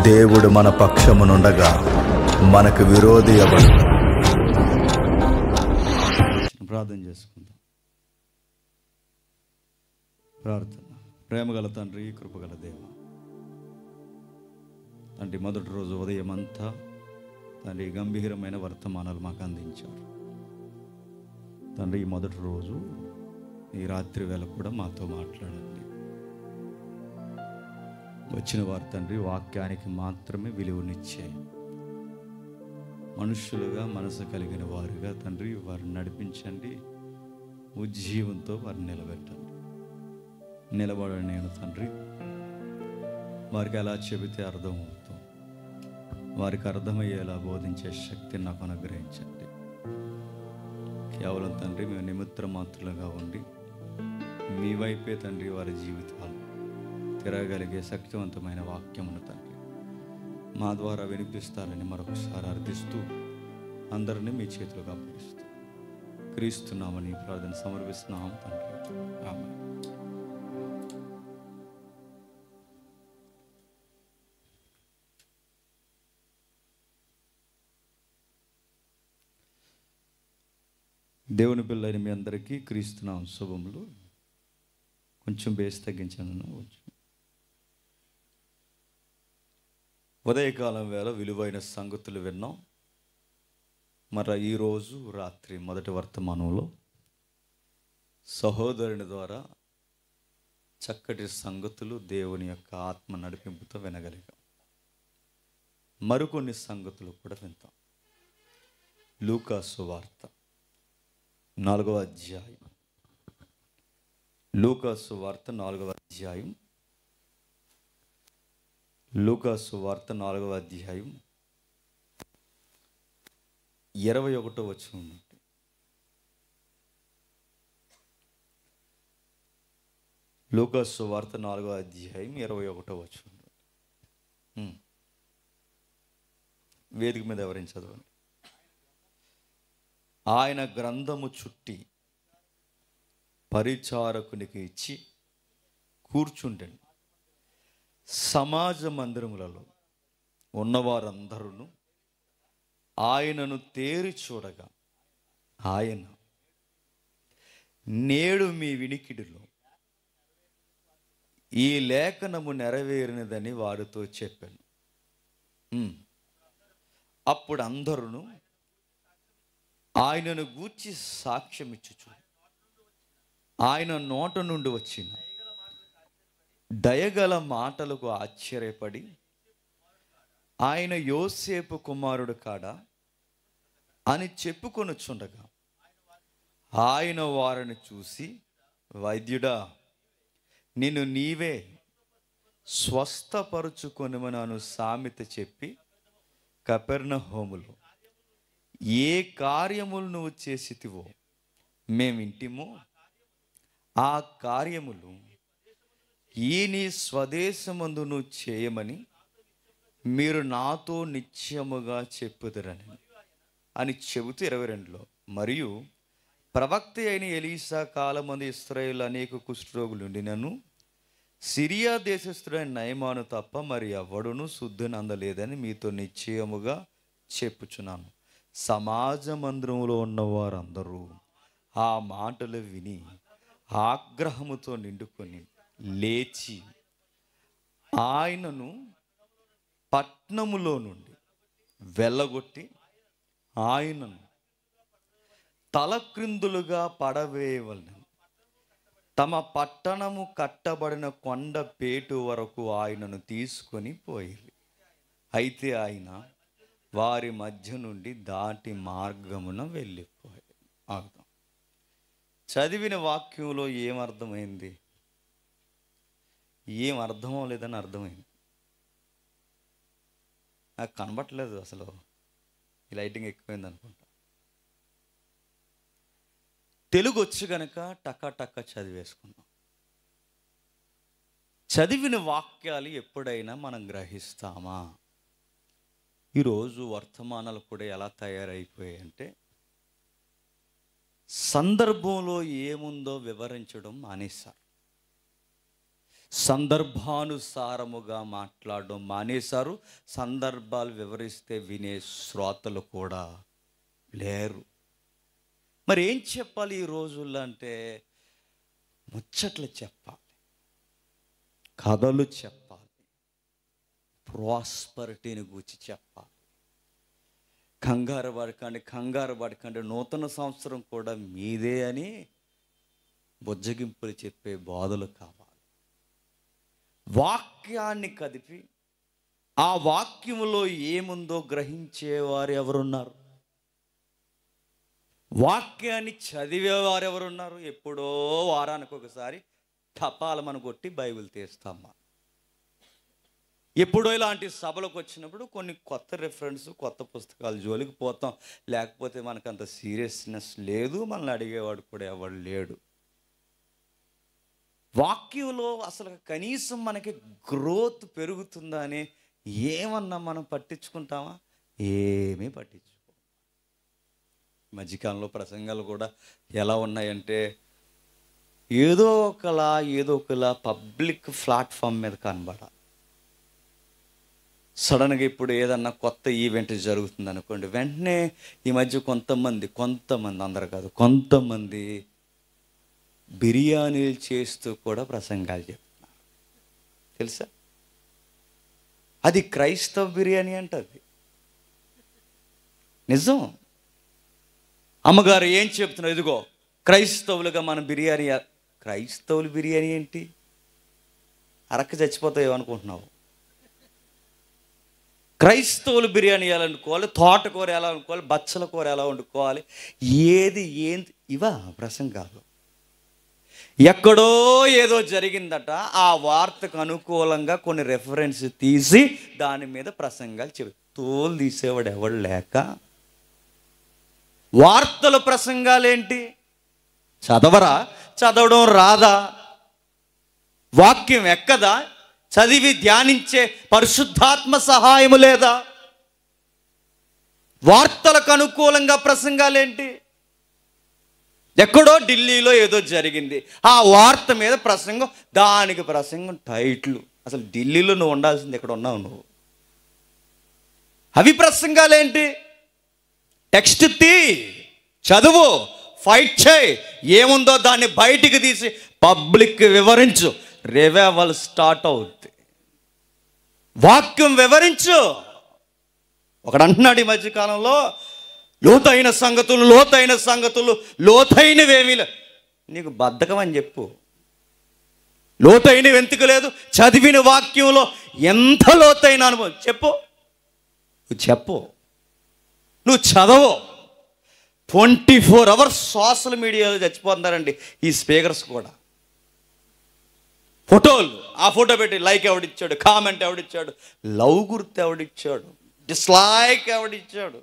దేవుడు మన పక్షమునుండగా మనకు విరోధి ఎవడు? ప్రార్థన చేసుకుందాం. ప్రార్థన. ప్రేమగల తండ్రి, కృపగల దేవ తండ్రి, మొదటి రోజు ఉదయం అంతా తండ్రి గంభీరమైన వర్తమానాలు మాకు అందించారు తండ్రి. ఈ మొదటి రోజు ఈ రాత్రి వేళ కూడా మాతో మాట్లాడండి. వచ్చిన వారు తండ్రి వాక్యానికి మాత్రమే విలువనిచ్చే మనుషులుగా మనసు కలిగిన వారుగా తండ్రి వారిని నడిపించండి. ఉజ్జీవంతో వారిని నిలబెట్టండి. నిలబడని నేను తండ్రి వారికి ఎలా చెబితే అర్థమవుతాం, వారికి అర్థమయ్యేలా బోధించే శక్తిని నాకు అనుగ్రహించండి. కేవలం తండ్రి మేము నిమిత్త మాత్రులుగా ఉండి మీ వైపే తండ్రి వారి జీవితాలు తిరగలిగే శక్తివంతమైన వాక్యమును తండ్రి మా ద్వారా వినిపిస్తారని మరొకసారి అర్థిస్తూ అందరినీ మీ చేతులుగా అప్పగిస్తూ క్రీస్తున్నామని ప్రార్థన సమర్పిస్తున్నాం తండ్రి. ఆమేన్. దేవుని పిల్లైన మీ అందరికీ క్రీస్తునామ శుభములు. కొంచెం బేస్ తగ్గించాను. ఉదయకాలం వేళ విలువైన సంగతులు విన్నాం. మరి ఈరోజు రాత్రి మొదటి వర్తమానంలో సహోదరుని ద్వారా చక్కటి సంగతులు దేవుని యొక్క ఆత్మ నడిపింపుతో వినగలిగాం. మరికొన్ని సంగతులు కూడా వింటాం. లూకా సువార్త 4వ అధ్యాయం. లూకా సువార్త 4వ అధ్యాయం. లూకా సువార్త 4వ అధ్యాయం 21వ వచనం నుండి. లూకా సువార్త 4వ అధ్యాయం 21వ వచనం. వేదిక మీద ఎవరైనా చదవండి. ఆయన గ్రంథము చుట్టి పరిచారకునికి ఇచ్చి కూర్చుండెను. సమాజ మందిరములలో ఉన్నవారందరూ ఆయనను తేరి చూడగా ఆయన నేడు మీ వినికిడిలో ఈ లేఖనము నెరవేరినదని వారితో చెప్పాను. అప్పుడు అందరూ ఆయనను గూర్చి సాక్ష్యం ఇచ్చుచు ఆయన నోట నుండి వచ్చిన దయగల మాటలకు ఆశ్చర్యపడి ఆయన యోసేపు కుమారుడు కాడా అని చెప్పుకొనుచుండగా ఆయన వారిని చూసి, వైద్యుడా, నిన్ను నీవే స్వస్థపరుచుకొనుమని సామెత చెప్పి కపెర్నహూములో ఏ కార్యములు నువ్వు చేసితివో మేము వింటిమో ఆ కార్యములు ఈ నీ స్వదేశమందు నువ్వు చేయమని మీరు నాతో నిశ్చయముగా చెప్పుదురని అని చెబుతూ 22లో, మరియు ప్రవక్త అయిన ఎలీసా కాలమందు ఇశ్రాయేలు అనేక కుష్ఠరోగులు ఉండినను సిరియా దేశస్థుడైన నయమాను తప్ప మరి ఎవడును శుద్ధిని అందలేదని మీతో నిశ్చయముగా చెప్పుచున్నాను. సమాజ మందిరంలో ఉన్నవారందరూ ఆ మాటలు విని ఆగ్రహముతో నిండుకొని లేచి ఆయనను పట్నములో నుండి వెళ్ళగొట్టి ఆయనను తలక్రిందులుగా పడవేయవలెను. తమ పట్టణము కట్టబడిన కొండ పేటు వరకు ఆయనను తీసుకొని పోయి, అయితే ఆయన వారి మధ్య నుండి దాటి మార్గమున వెళ్ళిపోయాడు. ఆగుతాం. చదివిన వాక్యంలో ఏమర్థమైంది? ఏం అర్థమో లేదని అర్థమైంది. నాకు కనబట్టలేదు అసలు. ఈ లైటింగ్ ఎక్కువైంది అనుకుంటా. తెలుగు వచ్చి కనుక టక్క టక్క చదివేసుకున్నాం. చదివిన వాక్యాలు ఎప్పుడైనా మనం గ్రహిస్తామా? ఈరోజు వర్తమానాలు కూడా ఎలా తయారైపోయాయి అంటే సందర్భంలో ఏముందో వివరించడం మానేశారు. సందర్భానుసారముగా మాట్లాడడం మానేశారు. సందర్భాలు వివరిస్తే వినే శ్రోతలు కూడా లేరు. మరి ఏం చెప్పాలి ఈ రోజుల్లో అంటే, ముచ్చట్లు చెప్పాలి, కథలు చెప్పాలి, ప్రాస్పరిటీని గురించి చెప్పాలి. కంగారు పడకండి, నూతన సంవత్సరం కూడా మీదే అని బుజ్జగింపులు చెప్పే బోధలు కావాలి. వాక్యాన్ని కదిపి ఆ వాక్యములో ఏముందో గ్రహించేవారు ఎవరున్నారు? వాక్యాన్ని చదివేవారు ఎవరున్నారు? ఎప్పుడో వారానికి ఒకసారి టపాలమని కొట్టి బైబిల్ తీస్తామా? ఎప్పుడో ఇలాంటి సభలకు వచ్చినప్పుడు కొన్ని కొత్త రెఫరెన్స్, కొత్త పుస్తకాలు జోలికి పోతాం. లేకపోతే మనకు అంత సీరియస్నెస్ లేదు, మనల్ని అడిగేవాడు కూడా ఎవడు లేడు. వాక్యంలో అసలు కనీసం మనకి గ్రోత్ పెరుగుతుందా అని ఏమన్నా మనం పట్టించుకుంటామా? ఏమీ పట్టించుకో. మధ్యకాలంలో ప్రసంగాలు కూడా ఎలా ఉన్నాయంటే, ఏదో ఒకలా పబ్లిక్ ప్లాట్ఫామ్ మీద కనబడాలి. సడన్గా ఇప్పుడు ఏదన్నా కొత్త ఈవెంట్ జరుగుతుంది అనుకోండి, వెంటనే ఈ మధ్య కొంతమంది అందరు కాదు, కొంతమంది బిర్యానీలు చేస్తూ కూడా ప్రసంగాలు చెప్తున్నారు. తెలుసా? అది క్రైస్తవ బిర్యానీ అంటది. నిజం. అమ్మగారు ఏం చెప్తున్నారు? ఇదిగో క్రైస్తవులుగా మన బిర్యానీ. క్రైస్తవులు బిర్యానీ ఏంటి? అరక్క చచ్చిపోతాయో అనుకుంటున్నావు. క్రైస్తవులు బిర్యానీ ఎలా వండుకోవాలి, తోటకూర ఎలా వండుకోవాలి, బచ్చల కూర ఎలా వండుకోవాలి, ఏంది ఇవా ప్రసంగాలు. ఎక్కడో ఏదో జరిగిందట, ఆ వార్తకు అనుకూలంగా కొన్ని రెఫరెన్స్ తీసి దాని మీద ప్రసంగాలు తోలు తీసేవాడు ఎవడు లేక, వార్తల ప్రసంగాలేంటి? చదవరా? చదవడం రాదా? వాక్యం ఎక్కదా? చదివి ధ్యానించే పరిశుద్ధాత్మ సహాయము లేదా? వార్తలకు అనుకూలంగా ప్రసంగాలేంటి? ఎక్కడో ఢిల్లీలో ఏదో జరిగింది, ఆ వార్త మీద ప్రసంగం, దానికి ప్రసంగం టైట్లు. అసలు ఢిల్లీలో నువ్వు ఉండాల్సింది ఎక్కడ ఉన్నావు నువ్వు? అవి ప్రసంగాలేంటి? టెక్స్ట్ చదువు, ఫైట్ చేయి, ఏముందో దాన్ని బయటికి తీసి పబ్లిక్ వివరించు. రివైవల్ స్టార్ట్ అవుద్ది. వాక్యం వివరించు. ఒకడు అంటున్నాడు ఈ మధ్యకాలంలో, లోతైన సంగతులు లోతైనవేమీ లేదు. నీకు బద్ధకం అని చెప్పు. లోతైనవి ఎందుకు లేదు? చదివిన వాక్యంలో ఎంత లోతైన అనుభవం చెప్పు. నువ్వు చదవు. 24 hours సోషల్ మీడియాలో చచ్చిపోతున్నారండి ఈ స్పీకర్స్ కూడా. ఫోటోలు, ఆ ఫోటో పెట్టి లైక్ ఎవడిచ్చాడు, కామెంట్ ఎవడిచ్చాడు, లవ్ గుర్తు ఎవడిచ్చాడు, డిస్లైక్ ఎవడిచ్చాడు,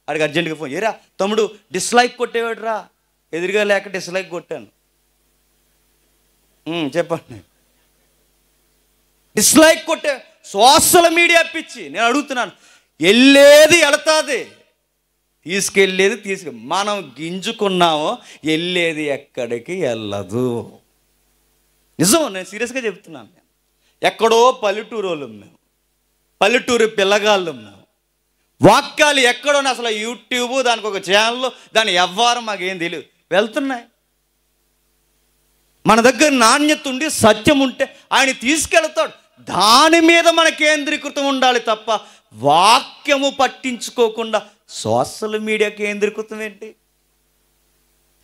అడిగి అర్జెంటుగా ఫోన్, ఏరా తమ్ముడు డిస్లైక్ కొట్టేవాడు రా, ఎదురుగా లేక డిస్లైక్ కొట్టాను. చెప్పండి. డిస్లైక్ కొట్టే సోషల్ మీడియా పిచ్చి. నేను అడుగుతున్నాను, వెళ్ళేది వెళతాది, తీసుకెళ్ళేది మనం గింజుకున్నామో వెళ్ళేది ఎక్కడికి వెళ్ళదు. నిజం, నేను సీరియస్గా చెప్తున్నాను. ఎక్కడో పల్లెటూరు వాళ్ళం మేము, పల్లెటూరు పిల్లగాళ్ళం మేము. వాక్యాలు ఎక్కడో, అసలు యూట్యూబ్ దానికి ఒక ఛానల్, దాని ఎవ్వరం మాకేం తెలియదు, వెళ్తున్నాయి. మన దగ్గర నాణ్యత ఉండి సత్యం ఉంటే ఆయన తీసుకెళ్తాడు. దాని మీద మన కేంద్రీకృతం ఉండాలి తప్ప వాక్యము పట్టించుకోకుండా సోషల్ మీడియా కేంద్రీకృతం ఏంటి?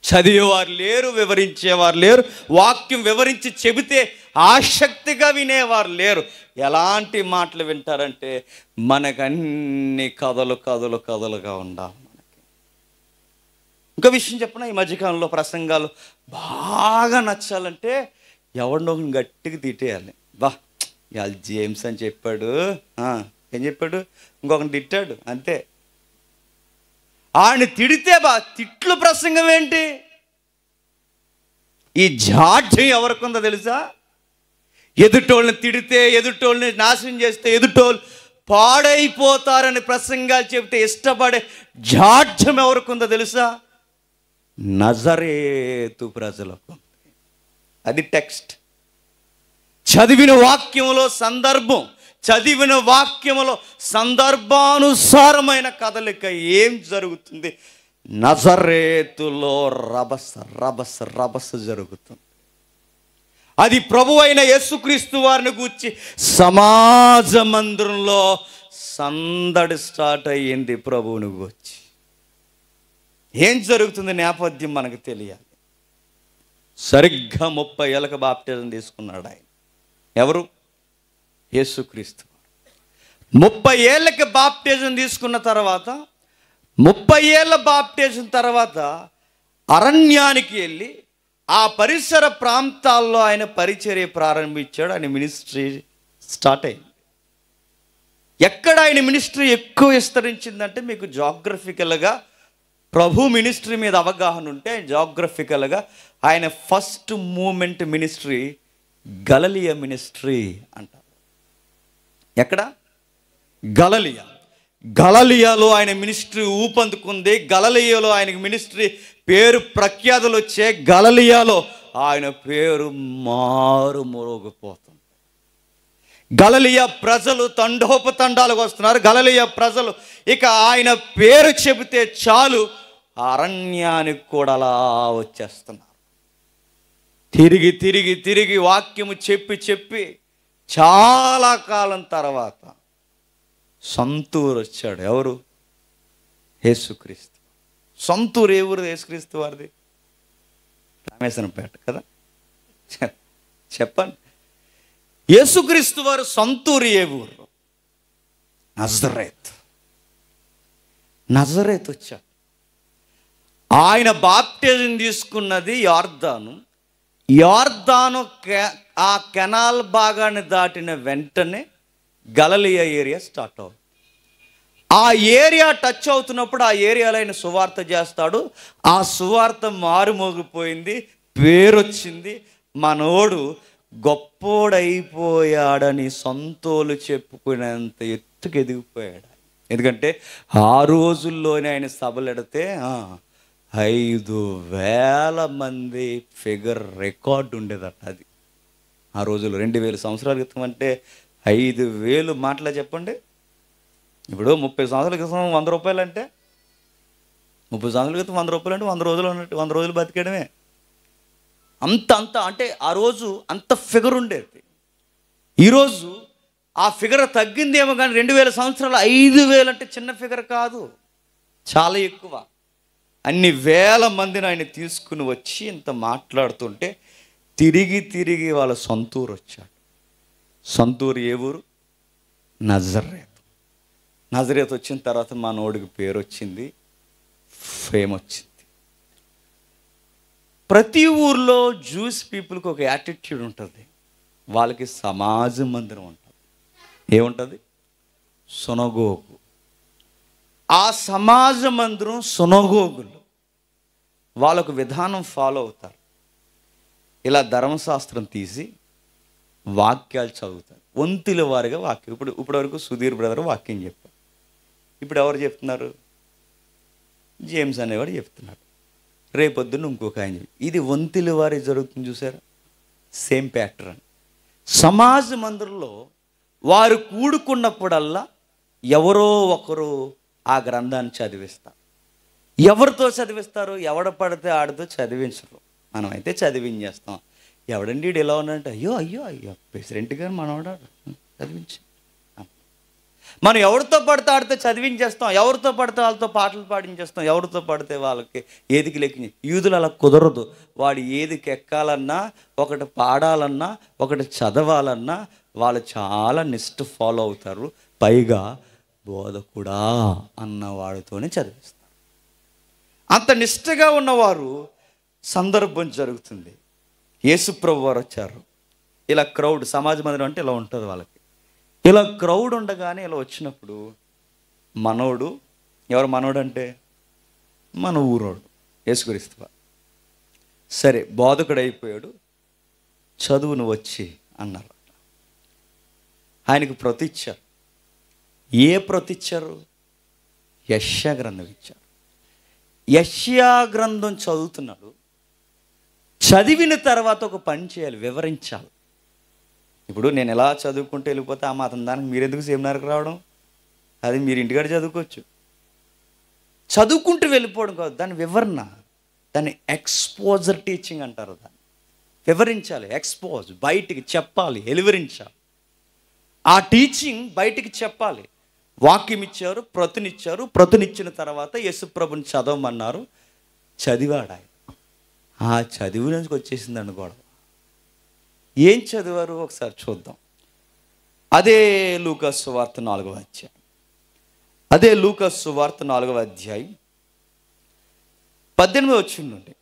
చదివేవారు లేరు, వివరించేవారు లేరు, వాక్యం వివరించి చెబితే ఆసక్తిగా వినేవారు లేరు. ఎలాంటి మాటలు వింటారంటే, మనకన్నీ కథలుగా ఉండాలి. మనకి ఇంకో విషయం చెప్పిన, ఈ మధ్యకాలంలో ప్రసంగాలు బాగా నచ్చాలంటే ఎవరినో గట్టిగా తిట్టేయాలి. ఇవాళ జేమ్స్ అని చెప్పాడు, ఏం చెప్పాడు, ఇంకొకరిని తిట్టాడు, అంతే. ఆయన తిడితే తిట్లు ప్రసంగం ఏంటి? ఈ జాడ్యం ఎవరికి ఉందో తెలుసా? ఎదుటోళ్ళని తిడితే, ఎదుటోళ్ళని నాశనం చేస్తే ఎదుటోళ్ళు పాడైపోతారని ప్రసంగాలు చెబితే ఇష్టపడే జాడ్యం ఎవరికి ఉందో తెలుసా? నజరేతు ప్రజలకు. అది టెక్స్ట్. చదివిన వాక్యములో సందర్భం, చదివిన వాక్యములో సందర్భానుసారమైన కదలిక ఏం జరుగుతుంది? నజరేతులో రభస రభస రభస జరుగుతుంది. అది ప్రభు అయిన యేసుక్రీస్తు వారిని గూర్చి సమాజ మందిరంలో సందడి స్టార్ట్ అయ్యింది. ప్రభువుని గూర్చి ఏం జరుగుతుంది నేపథ్యం మనకు తెలియాలి. సరిగ్గా 30 ఏళ్ళకి బాప్టిజం తీసుకున్నాడు ఆయన. ఎవరు? యేసుక్రీస్తు. 30 ఏళ్ళకి బాప్టిజం తీసుకున్న తర్వాత 30 ఏళ్ళ బాప్టిజం తర్వాత అరణ్యానికి వెళ్ళి ఆ పరిసర ప్రాంతాల్లో ఆయన పరిచర్య ప్రారంభించాడు. ఆయన మినిస్ట్రీ స్టార్ట్ అయింది. ఎక్కడ ఆయన మినిస్ట్రీ ఎక్కువ విస్తరించిందంటే, మీకు జాగ్రఫికల్గా ప్రభు మినిస్ట్రీ మీద అవగాహన ఉంటే జాగ్రఫికల్గా ఆయన ఫస్ట్ మూమెంట్ మినిస్ట్రీ గలిలయ మినిస్ట్రీ అంటారు. ఎక్కడ? గలిలయ. గలిలయలో ఆయన మినిస్ట్రీ ఊపందుకుంది. గలిలయలో ఆయనకి మినిస్ట్రీ పేరు ప్రఖ్యాతులు వచ్చే గలిలయలో ఆయన పేరు మారుమోగిపోతుంది. గలిలయ ప్రజలు తండోపతండాలకు వస్తున్నారు. గలిలయ ప్రజలు ఇక ఆయన పేరు చెబితే చాలు అరణ్యానికి కూడా అలా వచ్చేస్తున్నారు. తిరిగి తిరిగి తిరిగి వాక్యము చెప్పి చెప్పి చాలా కాలం తర్వాత సొంతూరు వచ్చాడు. ఎవరు? యేసుక్రీస్తు. సొంతూరు ఏ ఊరు యేసుక్రీస్తు వారిది? రామేశ్వరంపేట కదా. చెప్పండి, యేసుక్రీస్తు వారు సొంతూరు ఏ ఊరు? నజరేత్. నజరేత్ వచ్చాడు. ఆయన బాప్టిజం తీసుకున్నది యార్దాను. యార్దాను ఆ కెనాల్ భాగాన్ని దాటిన వెంటనే గలిలయ ఏరియా స్టార్ట్ అవుతుంది. ఆ ఏరియా టచ్ అవుతున్నప్పుడు ఆ ఏరియాలో ఆయన సువార్త చేస్తాడు. ఆ సువార్త మారుమోగిపోయింది, పేరు వచ్చింది. మనోడు గొప్పోడైపోయాడని సొంతోలు చెప్పుకునేంత ఎత్తుకు ఎదిగిపోయాడు. ఎందుకంటే ఆ రోజుల్లోనే ఆయన సభలు ఎడితే 5,000 మంది ఫిగర్ రికార్డు ఉండేదట. అది ఆ రోజుల్లో 2000 సంవత్సరాల క్రితం అంటే 5,000 మాటలా చెప్పండి. ఇప్పుడు 30 సంవత్సరాల క్రితం 100 రూపాయలు అంటే 30 సంవత్సరాల క్రితం 100 రూపాయలు అంటే 100 రోజులు ఉన్నట్టు 100 రోజులు బతికేయడమే. అంత అంటే ఆ రోజు అంత ఫిగర్ ఉండేది. ఈరోజు ఆ ఫిగర్ తగ్గిందేమో కానీ 2000 సంవత్సరాలు 5,000 అంటే చిన్న ఫిగర్ కాదు, చాలా ఎక్కువ. అన్ని వేల మందిని ఆయన తీసుకుని వచ్చి ఇంత మాట్లాడుతుంటే తిరిగి తిరిగి వాళ్ళ సొంతూరు వచ్చాడు. సొంతూరు ఏ ఊరు? నజరేత్. నజరేత్ వచ్చిన తర్వాత మనోడికి పేరు వచ్చింది, ఫేమ్ వచ్చింది. ప్రతి ఊర్లో జూస్ పీపుల్కి ఒక యాటిట్యూడ్ ఉంటుంది. వాళ్ళకి సమాజ మందిరం ఉంటుంది. ఏముంటుంది? సునగోగు. ఆ సమాజ మందిరం సునగోగులు వాళ్ళకు విధానం ఫాలో అవుతారు. ఇలా ధర్మశాస్త్రం తీసి వాక్యాలు చదువుతారు. వంతుల వారిగా వాక్యం. ఇప్పుడు వరకు సుధీర్ బ్రదర్ వాక్యం చెప్పారు. ఇప్పుడు ఎవరు చెప్తున్నారు? జేమ్స్ అనేవాడు చెప్తున్నాడు. రేపొద్దున ఇంకొక ఆయన. ఇది వంతుల వారి జరుగుతుంది. చూసారా? Same pattern. సమాజ మందిరంలో వారు కూడుకున్నప్పుడల్లా ఎవరో ఒకరు ఆ గ్రంథాన్ని చదివిస్తారు. ఎవరితో చదివిస్తారు? ఎవడ పడితే ఆడితో చదివించరు. మనమైతే చదివించేస్తాం. ఎవడండి వీడు ఎలా ఉన్నాడంటే అయ్యో అయ్యో అయ్యో ప్రెసిడెంట్ గారు మనవాడు చదివించి. మనం ఎవరితో పడితే ఆడితే చదివించేస్తాం. ఎవరితో పడితే వాళ్ళతో పాటలు పాడించేస్తాం. ఎవరితో పడితే వాళ్ళకి ఏదికి లెక్కి. యూదులు అలా కుదరదు. వాడు ఏదికి ఎక్కాలన్నా, ఒకటి పాడాలన్నా, ఒకటి చదవాలన్నా వాళ్ళు చాలా నిష్ఠ ఫాలో అవుతారు. పైగా బోధకుడా అన్నవాడితోనే చదివిస్తారు. అంత నిష్ఠగా ఉన్నవారు సందర్భం జరుగుతుంది. యేసుప్రభు వారు వచ్చారు. ఇలా క్రౌడ్, సమాజ మందిరం అంటే ఇలా ఉంటుంది వాళ్ళకి. ఇలా క్రౌడ్ ఉండగానే ఇలా వచ్చినప్పుడు మనోడు, ఎవరు మనోడు అంటే మన ఊరోడు యేసుక్రీస్తు. సరే బోధకుడు అయిపోయాడు, చదువును వచ్చి అన్నారు. ఆయనకు ప్రతి ఇచ్చారు. ఏ ప్రతి ఇచ్చారు? యెషయా గ్రంథం ఇచ్చారు. యెషయా గ్రంథం చదువుతున్నాడు. చదివిన తర్వాత ఒక పని చేయాలి, వివరించాలి. ఇప్పుడు నేను ఎలా చదువుకుంటూ వెళ్ళిపోతే ఆ మాత్రం దానికి మీరు ఎందుకు సెమినార్కి రావడం? అది మీరు ఇంటికాడ చదువుకోవచ్చు. చదువుకుంటూ వెళ్ళిపోవడం కాదు, దాని వివరణ, దాన్ని ఎక్స్పోజర్ టీచింగ్ అంటారు. దాన్ని వివరించాలి, ఎక్స్పోజ్, బయటికి చెప్పాలి, వెలువరించాలి. ఆ టీచింగ్ బయటికి చెప్పాలి. వాక్యం ఇచ్చారు, ప్రతునిచ్చారు, ప్రతునిచ్చిన తర్వాత యేసుప్రభుని చదవమన్నారు, చదివాడు ఆయన. ఆ చదివి నుంచి వచ్చేసిందండి గొడవ. ఏం చదివారు ఒకసారి చూద్దాం. అదే లూకాసు సువార్త 4వ అధ్యాయం. అదే లూకాసు సువార్త 4వ అధ్యాయం 18వ వచనం నుండి,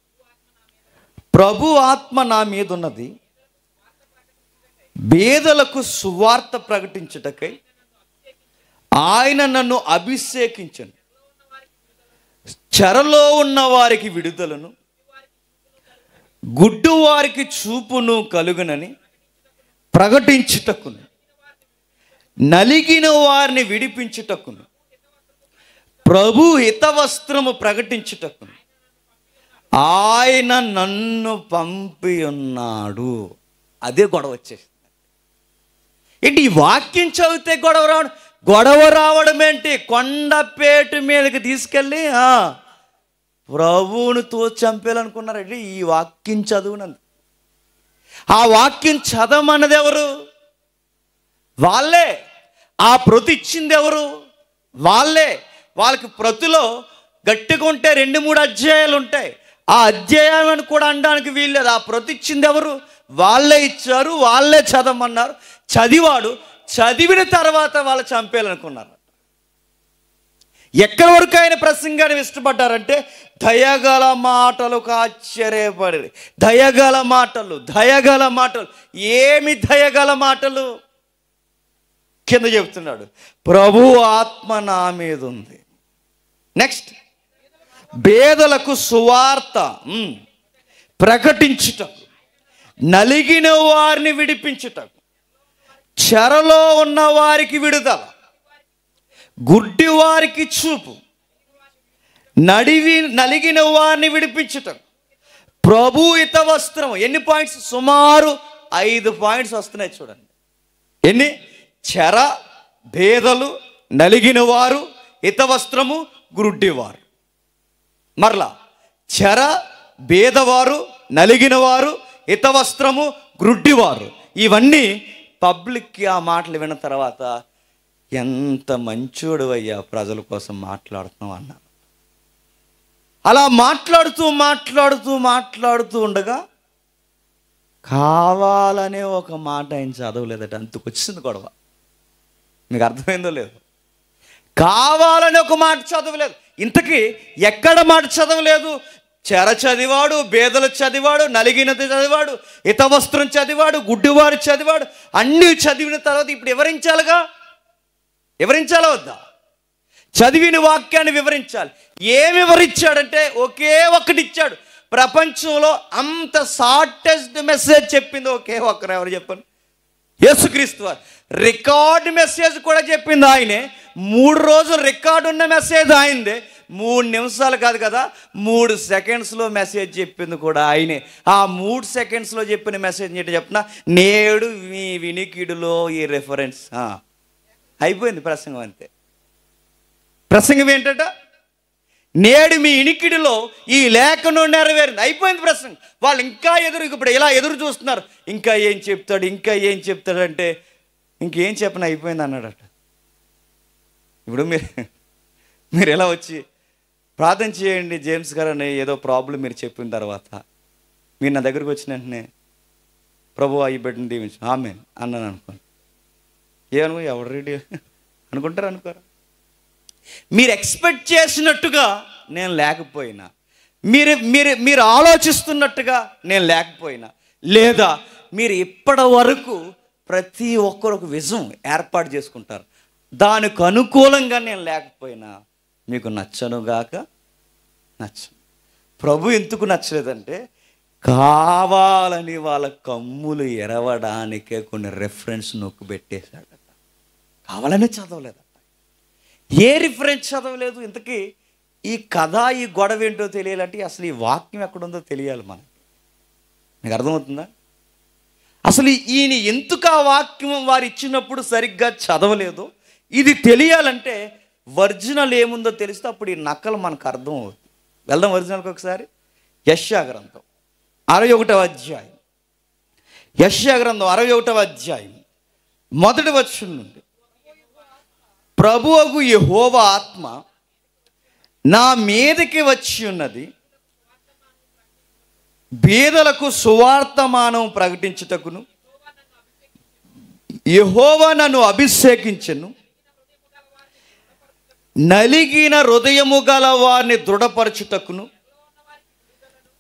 ప్రభు ఆత్మ నా మీద ఉన్నది, బేదలకు సువార్త ప్రకటించుటకై ఆయన నన్ను అభిషేకించను, చెరలో ఉన్న వారికి విడుదలను, గుడ్డు వారికి చూపును కలుగునని ప్రకటించుటకును, నలిగిన వారిని విడిపించుటకును, ప్రభు హితవస్త్రము ప్రకటించుటకును ఆయన నన్ను పంపి ఉన్నాడు. అదే గొడవ వచ్చేసింది. ఏంటి ఈ వాక్యం చదివితే గొడవ రావడం ఏంటి? కొండపేటు మీదకి తీసుకెళ్ళి ప్రభువును చంపేయాలనుకున్నారండి ఈ వాక్యం చదువునందు. ఆ వాక్యం చదవమన్నది ఎవరు? వాళ్ళే. ఆ ప్రతి ఇచ్చింది ఎవరు? వాళ్ళే. వాళ్ళకి ప్రతిలో గట్టిగా ఉంటే 2-3 అధ్యాయాలు ఉంటాయి. ఆ అధ్యాయాలను కూడా అనడానికి వీల్లేదు. ఆ ప్రతి ఇచ్చింది ఎవరు? వాళ్ళే ఇచ్చారు, వాళ్ళే చదవమన్నారు. చదివాడు. చదివిన తర్వాత వాళ్ళు చంపేయాలనుకున్నారు. ఎక్కడి వరకు ఆయన ప్రసంగాన్ని ఇష్టపడ్డారంటే దయగల మాటలకు ఆశ్చర్యపడి, దయగల మాటలు. ఏమి దయగల మాటలు? కింద చెబుతున్నాడు, ప్రభు ఆత్మ నా మీద ఉంది. నెక్స్ట్, బేదలకు సువార్త ప్రకటించుటకు, నలిగిన వారిని విడిపించుటకు, చెరలో ఉన్న వారికి విడుదల, గుడ్డి వారికి చూపు, నలిగిన వారిని విడిపించుటకు, ప్రభు హితవస్త్రం. ఎన్ని పాయింట్స్? సుమారు 5 పాయింట్స్ వస్తున్నాయి చూడండి. ఎన్ని? చెర, భేదలు, నలిగిన వారు, హితవస్త్రము, గుడ్డివారు. మరలా చెర, భేదవారు, నలిగిన వారు, హితవస్త్రము, గుడ్డివారు. ఇవన్నీ పబ్లిక్కి ఆ మాటలు విన్న తర్వాత ఎంత మంచోడు అయ్యా, ప్రజల కోసం మాట్లాడుతున్నావు అన్నారు. అలా మాట్లాడుతూ ఉండగా కావాలనే ఒక మాట ఆయన చదవలేదట. అంతకొచ్చింది గొడవ. మీకు అర్థమైందో లేదు? కావాలని ఒక మాట చదవలేదు. ఇంతకీ ఎక్కడ మాట చదవలేదు? చెర చదివాడు, బేదలు చదివాడు, నలిగినది చదివాడు, హితవస్త్రం చదివాడు, గుడ్డివారు చదివాడు. అన్నీ చదివిన తర్వాత ఇప్పుడు వివరించాలా వద్దా? చదివిన వాక్యాన్ని వివరించాలి. ఏం వివరించాడంటే ఒకే ఒక్కటి ఇచ్చాడు. ప్రపంచంలో అంత షార్టెస్ట్ మెసేజ్ చెప్పింది ఒకే ఒక్కరు. ఎవరు చెప్పండి? యేసుక్రీస్తు వారు. రికార్డ్ మెసేజ్ కూడా చెప్పింది ఆయనే. 3 రోజులు రికార్డు ఉన్న మెసేజ్ ఆయనదే. 3 నిమిషాలు కాదు కదా, 3 సెకండ్స్లో మెసేజ్ చెప్పింది కూడా ఆయనే. ఆ 3 సెకండ్స్లో చెప్పిన మెసేజ్ ఏంటో చెప్పిన, నేడు మీ వినికిడిలో ఈ రెఫరెన్స్. అయిపోయింది ప్రసంగం. అంతే. ప్రసంగం ఏంటట? నేడు మీ ఇనికిడిలో ఈ లేఖనం నెరవేరింది. అయిపోయింది ప్రసంగం. వాళ్ళు ఇంకా ఇప్పుడు ఇలా ఎదురు చూస్తున్నారు. ఇంకా ఏం చెప్తాడంటే ఇంకేం చెప్పిన అయిపోయింది అన్నాడట. ఇప్పుడు మీరు ఎలా వచ్చి ప్రార్థన చేయండి జేమ్స్ గారు అని ఏదో ప్రాబ్లం మీరు చెప్పిన తర్వాత మీరు నా దగ్గరకు వచ్చిన వెంటనే ప్రభువా ఈ బిడ్డని దీవించు ఆమేన్ అన్నాను అనుకోండి. ఏమనుకో ఎవరు రెడీ అనుకోరా? మీరు ఎక్స్పెక్ట్ చేసినట్టుగా నేను లేకపోయినా, మీరు ఆలోచిస్తున్నట్టుగా నేను లేకపోయినా, లేదా మీరు ఇప్పటి వరకు ప్రతి ఒక్కరు ఒక విజన్ ఏర్పాటు చేసుకుంటారు, దానికి అనుకూలంగా నేను లేకపోయినా మీకు నచ్చనుగాక నచ్చను. ప్రభు ఎందుకు నచ్చలేదంటే కావాలని వాళ్ళ కమ్ములు ఎరవడానికే కొన్ని రెఫరెన్స్ నొక్కు పెట్టేశాడట. కావాలనే చదవలేదట. ఏ రిఫరెన్స్ చదవలేదు. ఇంతకీ ఈ కథ, ఈ గొడవ ఏంటో తెలియాలంటే అసలు ఈ వాక్యం ఎక్కడుందో తెలియాలి మనకి. మీకు అర్థమవుతుందా? అసలు ఈయన ఎందుకు ఆ వాక్యం వారు ఇచ్చినప్పుడు సరిగ్గా చదవలేదు, ఇది తెలియాలంటే ఒరిజినల్ ఏముందో తెలిస్తే అప్పుడు ఈ నకలు మనకు అర్థం అవుతుంది. వెళ్దాం ఒరిజినల్కి ఒకసారి. యెషయా గ్రంథం 61వ అధ్యాయం. యెషయా గ్రంథం 61వ అధ్యాయం మొదటి వచనం నుండి. ప్రభువగు యెహోవా ఆత్మ నా మీదకి వచ్చి ఉన్నది, బీదలకు సువార్తమానం ప్రకటించుటకును, యెహోవా నన్ను అభిషేకించెను, నలిగిన హృదయము గల వారిని దృఢపరచుటకును,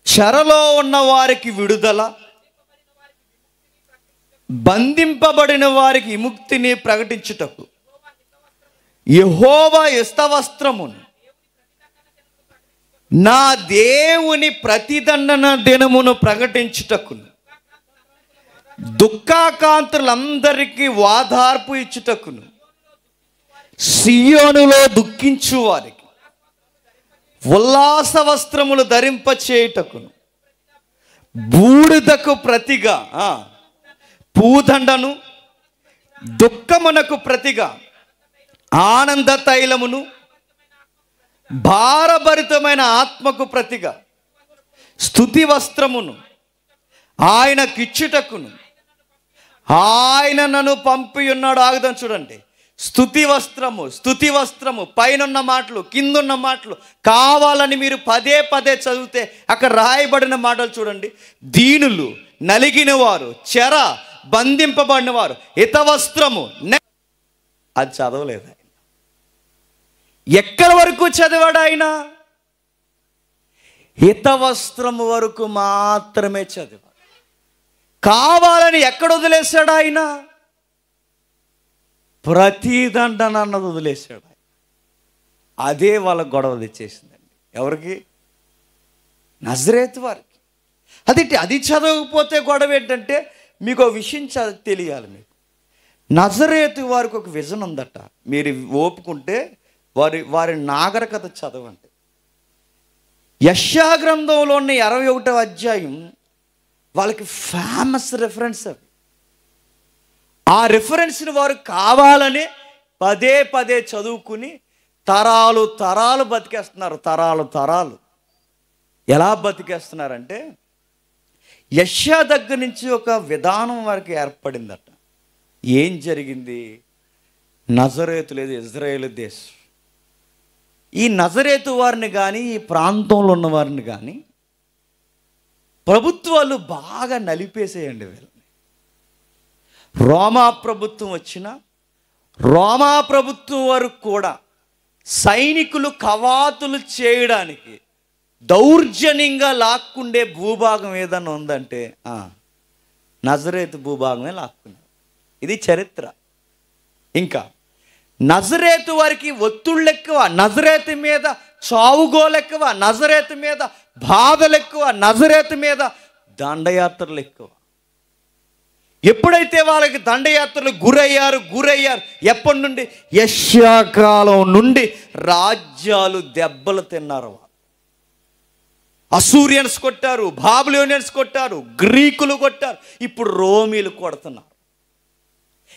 చెరలో ఉన్న వారికి విడుదల, బంధింపబడిన వారికి విముక్తిని ప్రకటించుటకు, యెహోవా ఇస్తవస్త్రమును నా దేవుని ప్రతిదండన దినమును ప్రకటించుటకును, దుఃఖాకాంతులందరికీ వాదార్పు ఇచ్చుటకును, సియోనులో దుఃఖించు వారికి ఉల్లాస వస్త్రములు ధరింపచేయుటకును, బూడిదకు ప్రతిగా పూదండను, దుఃఖమునకు ప్రతిగా ఆనంద తైలమును, భారభరితమైన ఆత్మకు ప్రతిగా స్తుతి వస్త్రమును ఆయనకిచ్చుటకును, ఆయన నన్ను పంపి ఉన్నాడు. ఆగుదాం చూడండి. స్తుతి వస్త్రము పైనున్న మాటలు కిందున్న మాటలు కావాలని మీరు పదే పదే చదివితే అక్కడ రాయబడిన మాటలు చూడండి. దీనులు, నలిగిన వారు, చెర, బంధింపబడిన వారు, హితవస్త్రము. అది చదవలేదు ఆయన. ఎక్కడి వరకు చదివాడు ఆయన? హితవస్త్రము వరకు మాత్రమే చదివాడు. కావాలని ఎక్కడ వదిలేశాడు ఆయన? ప్రతిదండన అన్నది వదిలేశాడు ఆయన. అదే వాళ్ళ గొడవ తెచ్చేసిందండి. ఎవరికి? నజరేతు వారికి. అది చదవకపోతే గొడవ ఏంటంటే మీకు ఒక విషయం తెలియాలి. మీకు నజరేతు వారికి ఒక విజన్ ఉందట. మీరు ఓపుకుంటే వారి నాగరికత చదవండి. యెషయా గ్రంథంలో ఉన్న 61వ అధ్యాయం వాళ్ళకి ఫేమస్ రెఫరెన్స్. అవి ఆ రెఫరెన్స్ని వారు కావాలని పదే పదే చదువుకుని తరాలు బతికేస్తున్నారు. తరాలు ఎలా బతికేస్తున్నారంటే యెషయా దగ్గర నుంచి ఒక విధానం వారికి ఏర్పడిందట. ఏం జరిగింది? నజరేతు లేదు, ఇజ్రాయేలు దేశం. ఈ నజరేతు వారిని కానీ ఈ ప్రాంతంలో ఉన్న వారిని కానీ ప్రభుత్వాలు బాగా నలిపేసేయండి. వీళ్ళని రోమా ప్రభుత్వం వచ్చిన రోమా ప్రభుత్వం వరకు కూడా సైనికులు కవాతులు చేయడానికి దౌర్జన్యంగా లాక్కుండే భూభాగం ఏదన్నా ఉందంటే నజరేతు భూభాగమే లాక్కున్నారు. ఇది చరిత్ర. ఇంకా నజరేతు వారికి ఒత్తుళ్ళు ఎక్కువ, నజరేతు మీద చావుగోలు ఎక్కువ, నజరేతు మీద బాధలు ఎక్కువ, నజరేతు మీద దండయాత్రలు ఎక్కువ. ఎప్పుడైతే వాళ్ళకి దండయాత్రలు గురయ్యారు ఎప్పటి నుండి? యెషయా కాలం నుండి రాజ్యాలు దెబ్బలు తిన్నారు. అసూరియన్స్ కొట్టారు, బాబిలోనియన్స్ కొట్టారు, గ్రీకులు కొట్టారు, ఇప్పుడు రోమీలు కొడుతున్నారు,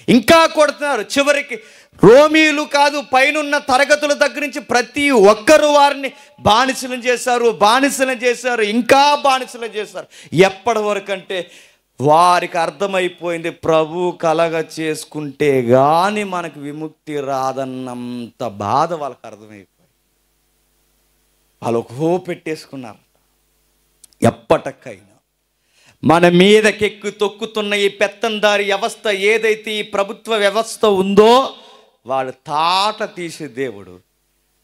ఇంకా కొడుతున్నారు. చివరికి రోమీలు కాదు, పైనున్న తరగతుల దగ్గర నుంచి ప్రతి ఒక్కరు వారిని బానిసలను చేశారు, ఇంకా బానిసలు చేశారు. ఎప్పటి వరకు అంటే వారికి అర్థమైపోయింది, ప్రభు కలగ చేసుకుంటే కానీ మనకు విముక్తి రాదన్నంత బాధ వాళ్ళకి అర్థమైపోయింది. వాళ్ళు ఒక పెట్టేసుకున్నారు. ఎప్పటికైనా మన మీదకెక్కి తొక్కుతున్న ఈ పెత్తందారి వ్యవస్థ ఏదైతే ఈ ప్రభుత్వ వ్యవస్థ ఉందో వాడు తాట తీసే దేవుడు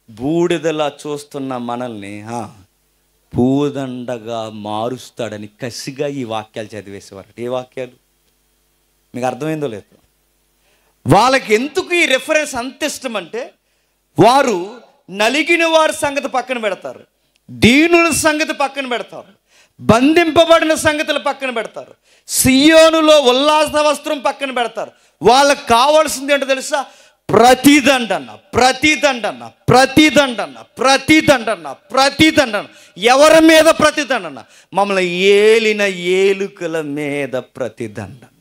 బూడిదలా చూస్తున్న మనల్ని పూదండగా మారుస్తాడని కసిగా ఈ వాక్యాలు చదివేసేవారు. ఏ వాక్యాలు మీకు అర్థమైందో లేదు. వాళ్ళకి ఎందుకు ఈ రెఫరెన్స్ అంత ఇష్టం అంటే వారు నలిగిన వారి సంగతి పక్కన పెడతారు, దీనుల సంగతి పక్కన పెడతారు, బంధింపబడిన సంగతులు పక్కన పెడతారు, సియోనులో ఉల్లాస వస్త్రం పక్కన పెడతారు. వాళ్ళకి కావాల్సింది ఏంటో తెలుసా? ప్రతిదండన. ఎవరి మీద ప్రతిదండన? మమ్మల్ని ఏలిన ఏలుకల మీద ప్రతిదండన.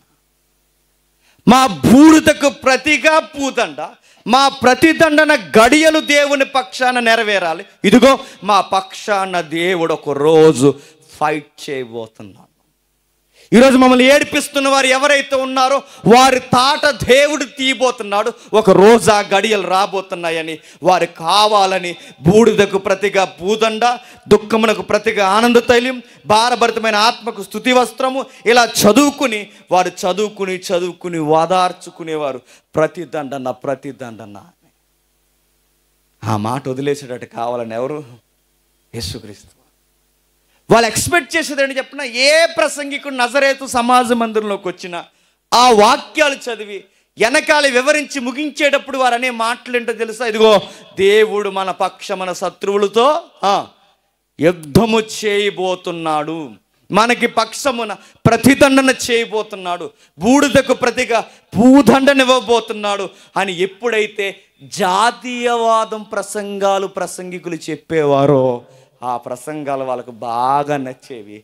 మా బూడిదకు ప్రతిగా పూదండ, మా ప్రతిదండన గడియలు దేవుని పక్షాన నెరవేరాలి. ఇదిగో మా పక్షాన దేవుడు ఒక రోజు ఫైట్ చేయబోతున్నాడు. ఈరోజు మమ్మల్ని ఏడిపిస్తున్న వారు ఎవరైతే ఉన్నారో వారి తాట దేవుడు తీయబోతున్నాడు. ఒక రోజు ఆ గడియలు రాబోతున్నాయని, వారు కావాలని బూడిదకు ప్రతిగా పూదండ, దుఃఖమునకు ప్రతిగా ఆనంద తైలం, భారభరితమైన ఆత్మకు స్తుతి వస్త్రము, ఇలా వారు చదువుకుని ఓదార్చుకునేవారు. ప్రతిదండన ఆ మాట వదిలేసేటట్టు కావాలని ఎవరు? యేసుక్రీస్తు. వాళ్ళు ఎక్స్పెక్ట్ చేసేది ఏంటి చెప్పిన, ఏ ప్రసంగికుడు నజరేతు సమాజ మందిరంలోకి వచ్చినా ఆ వాక్యాలు చదివి వెనకాల వివరించి ముగించేటప్పుడు వారు అనే మాటలు ఏంటో తెలుసా? ఇదిగో దేవుడు మన పక్షమున శత్రువులతో యుద్ధము చేయబోతున్నాడు, మనకి పక్షమున ప్రతిదండన చేయబోతున్నాడు, బూడిదకు ప్రతిగా పూదండనివ్వబోతున్నాడు అని ఎప్పుడైతే జాతీయవాదం ప్రసంగికులు చెప్పేవారో ఆ ప్రసంగాలు వాళ్ళకు బాగా నచ్చేవి.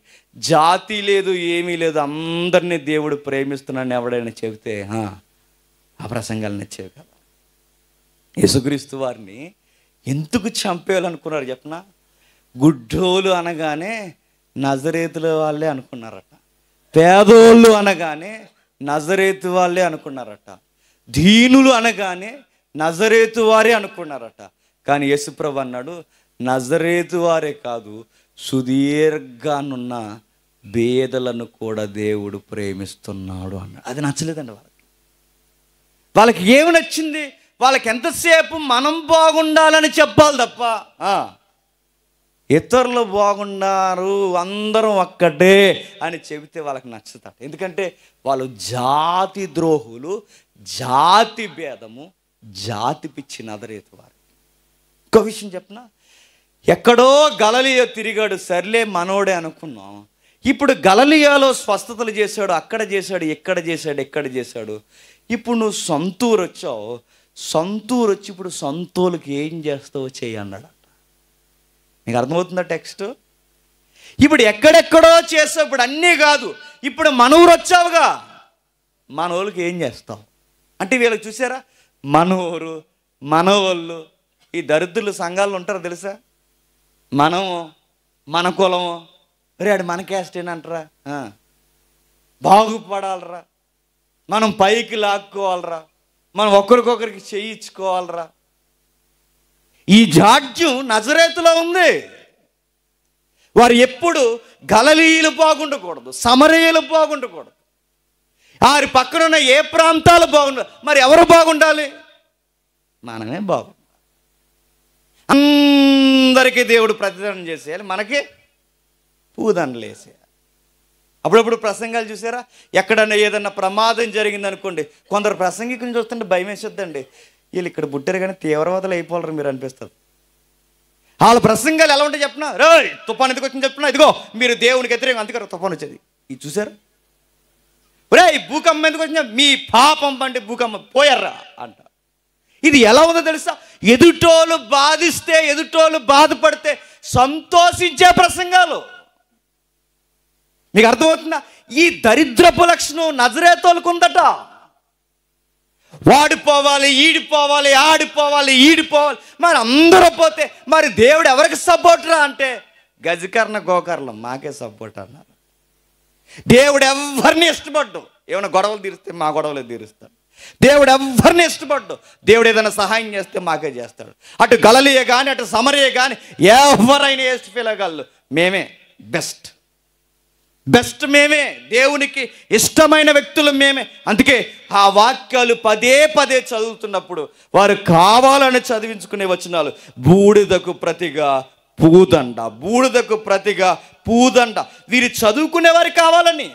జాతి లేదు, ఏమీ లేదు, అందరినీ దేవుడు ప్రేమిస్తున్నాడని ఎవడైనా చెబితే ఆ ప్రసంగాలు నచ్చేవి కదా. యేసుక్రీస్తు వారిని ఎందుకు చంపేయాలనుకున్నారు చెప్పనా? గుడ్డోలు అనగానే నజరేతుల వాళ్ళే అనుకున్నారట, పేదోళ్ళు అనగానే నజరేతు వాళ్ళే అనుకున్నారట, దీనులు అనగానే నజరేతు వారే అనుకున్నారట. కానీ యేసుప్రభు అన్నాడు, నజరేతు వారే కాదు, సుదీర్ఘానున్న బేదలను కూడా దేవుడు ప్రేమిస్తున్నాడు అన్నాడు. అది నచ్చలేదండి వాళ్ళకి ఏమి నచ్చింది? వాళ్ళకి ఎంతసేపు మనం బాగుండాలని చెప్పాలి తప్ప ఇతరులు బాగున్నారు, అందరం ఒక్కటే అని చెబితే వాళ్ళకి నచ్చుతాడు. ఎందుకంటే వాళ్ళు జాతి ద్రోహులు, జాతి భేదము, జాతి పిచ్చి నజరేతు వారు. ఇంకో విషయం చెప్పనా, ఎక్కడో గలిలయ తిరిగాడు, సర్లే మనోడే అనుకున్నాం. ఇప్పుడు గలిలయలో స్వస్థతలు చేశాడు, అక్కడ చేశాడు, ఎక్కడ చేశాడు. ఇప్పుడు నువ్వు సొంతూరు వచ్చావు, సొంతూరు వచ్చి ఇప్పుడు సొంతూరుకి ఏం చేస్తావో చెయ్యి అన్నాడు. నీకు అర్థమవుతుందా టెక్స్ట్? ఇప్పుడు ఎక్కడెక్కడో చేస్తావు, ఇప్పుడు అన్నీ కాదు, ఇప్పుడు మన ఊరు వచ్చావుగా, మన ఊరికి ఏం చేస్తావు అంటే వీళ్ళకి చూసారా, మన ఊరు మన వాళ్ళు ఈ దరిద్రులు సంఘాలు ఉంటారు తెలుసా. మనము మన కులము, ఆడు మన క్యాస్ట్ ఏంటంటారా, బాగుపడాలరా, మనం పైకి లాక్కోవాలరా, మనం ఒకరికొకరికి చేయించుకోవాలరా. ఈ జాడ్యం నజరేతులో ఉంది. వారు ఎప్పుడు గలిలయలు బాగుండకూడదు, సమరయులు బాగుండకూడదు, వారి పక్కనున్న ఏ ప్రాంతాలు బాగుండాలి. మరి ఎవరు బాగుండాలి? మనమే బాగుండాలి. అందరికీ దేవుడు ప్రతిదండం చేసేయాలి, మనకి పూదండలు వేసేయాలి. అప్పుడప్పుడు ప్రసంగాలు చూసారా, ఎక్కడన్నా ఏదన్నా ప్రమాదం జరిగిందనుకోండి, కొందరు ప్రసంగికుని చూస్తుంటే భయం వేసేద్దండి, వీళ్ళు ఇక్కడ పుట్టారు కానీ తీవ్రవాదులు అయిపోవాలరు మీరు అనిపిస్తుంది. వాళ్ళ ప్రసంగాలు ఎలా ఉంటాయి చెప్పినా, రేయ్ తుఫాను ఎందుకు వచ్చింది చెప్పినా, ఇదిగో మీరు దేవునికి వ్యతిరేకం, అందుకే తుఫాను వచ్చేది. ఇది చూసారు, రే భూకంపం ఎందుకు వచ్చిందా, మీ పాపం పండి భూకంపం పోయారా అంట. ఇది ఎలా ఉందో తెలుసా, ఎదుటోళ్ళు బాధిస్తే, ఎదుటోళ్ళు బాధపడితే సంతోషించే ప్రసంగాలు. మీకు అర్థమవుతుందా? ఈ దరిద్రపు లక్షణం నజరేతోళ్ళకు ఉందట. వాడిపోవాలి, ఈడిపోవాలి, ఆడిపోవాలి, ఈడిపోవాలి, మరి అందరూ పోతే మరి దేవుడు ఎవరికి సపోర్ట్ రా అంటే గజకర్ణ గోకర్ణం మాకే సపోర్ట్ అన్నారు. దేవుడు ఎవరిని ఇష్టపడ్డు, ఏమైనా గొడవలు తీరిస్తే మా గొడవలు తీరుస్తాడు. దేవుడు ఎవరిని ఇష్టపడ్డు, దేవుడు ఏదైనా సహాయం చేస్తే మాకే చేస్తాడు. అటు గలిలయ కానీ అటు సమరయ కానీ ఎవరైనా వేస్ట్ ఫీలగలరు, మేమే బెస్ట్ మేమే, దేవునికి ఇష్టమైన వ్యక్తులు మేమే. అందుకే ఆ వాక్యాలు పదే చదువుతున్నప్పుడు వారు కావాలని చదివించుకునే వచనాలు, బూడిదకు ప్రతిగా పూదండ, బూడిదకు ప్రతిగా పూదండ. వీరు చదువుకునేవారు కావాలని.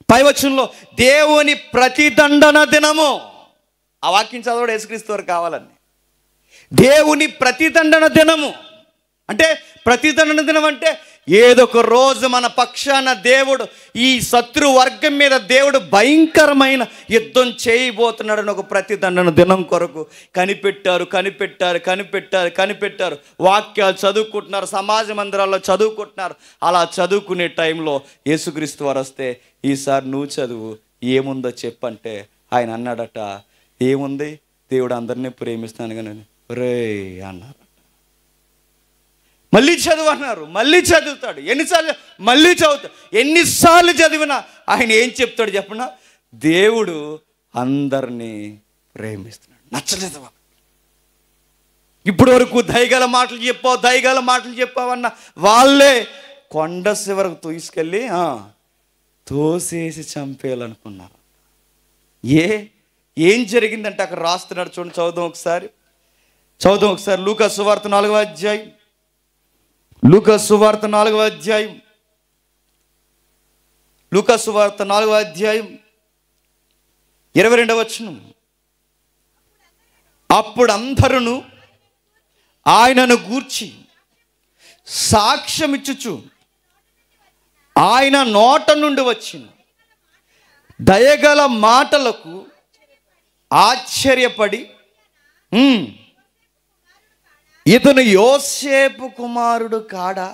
పై వచనంలో దేవుని ప్రతిదండన దినము, ఆ వాక్యం చదవడం యేసుక్రీస్తు వారు కావాలని. దేవుని ప్రతిదండన దినము అంటే, ప్రతిదండన దినం అంటే ఏదొక రోజు మన పక్షాన దేవుడు ఈ శత్రు వర్గం మీద దేవుడు భయంకరమైన యుద్ధం చేయబోతున్నాడని ఒక ప్రతిదండన దినం కొరకు కనిపెట్టారు. వాక్యాలు చదువుకుంటున్నారు, సమాజ మందిరాల్లో చదువుకుంటున్నారు. అలా చదువుకునే టైంలో యేసుక్రీస్తు వారు వస్తే, ఈసారి నువ్వు చదువు, ఏముందో చెప్పంటే ఆయన అన్నాడట, ఏముంది, దేవుడు అందరినీ ప్రేమిస్తాను కానీ రే అన్నారు. మళ్ళీ చదువు అన్నారు, మళ్ళీ చదువుతాడు. మళ్ళీ చదువుతాడు. ఎన్నిసార్లు చదివినా ఆయన ఏం చెప్తాడు చెప్పనా? దేవుడు అందరినీ ప్రేమిస్తున్నాడు. నచ్చలేదు. ఇప్పటి వరకు దయగల మాటలు చెప్పావన్న వాళ్ళే కొండ చివరకు తీసుకెళ్ళి తోసేసి చంపేయాలనుకున్నారు. ఏం జరిగిందంటే అక్కడ రాస్తున్నాడు చూడండి. చదువుదాం ఒకసారి. లూకా సువార్త 4వ అధ్యాయం. 22వ వచనం. అప్పుడు అందరూ ఆయనను గూర్చి సాక్ష్యమిచ్చుచు ఆయన నోట నుండి వచ్చిన దయగల మాటలకు ఆశ్చర్యపడి, ఇతను యోసేపు కుమారుడు కాడా?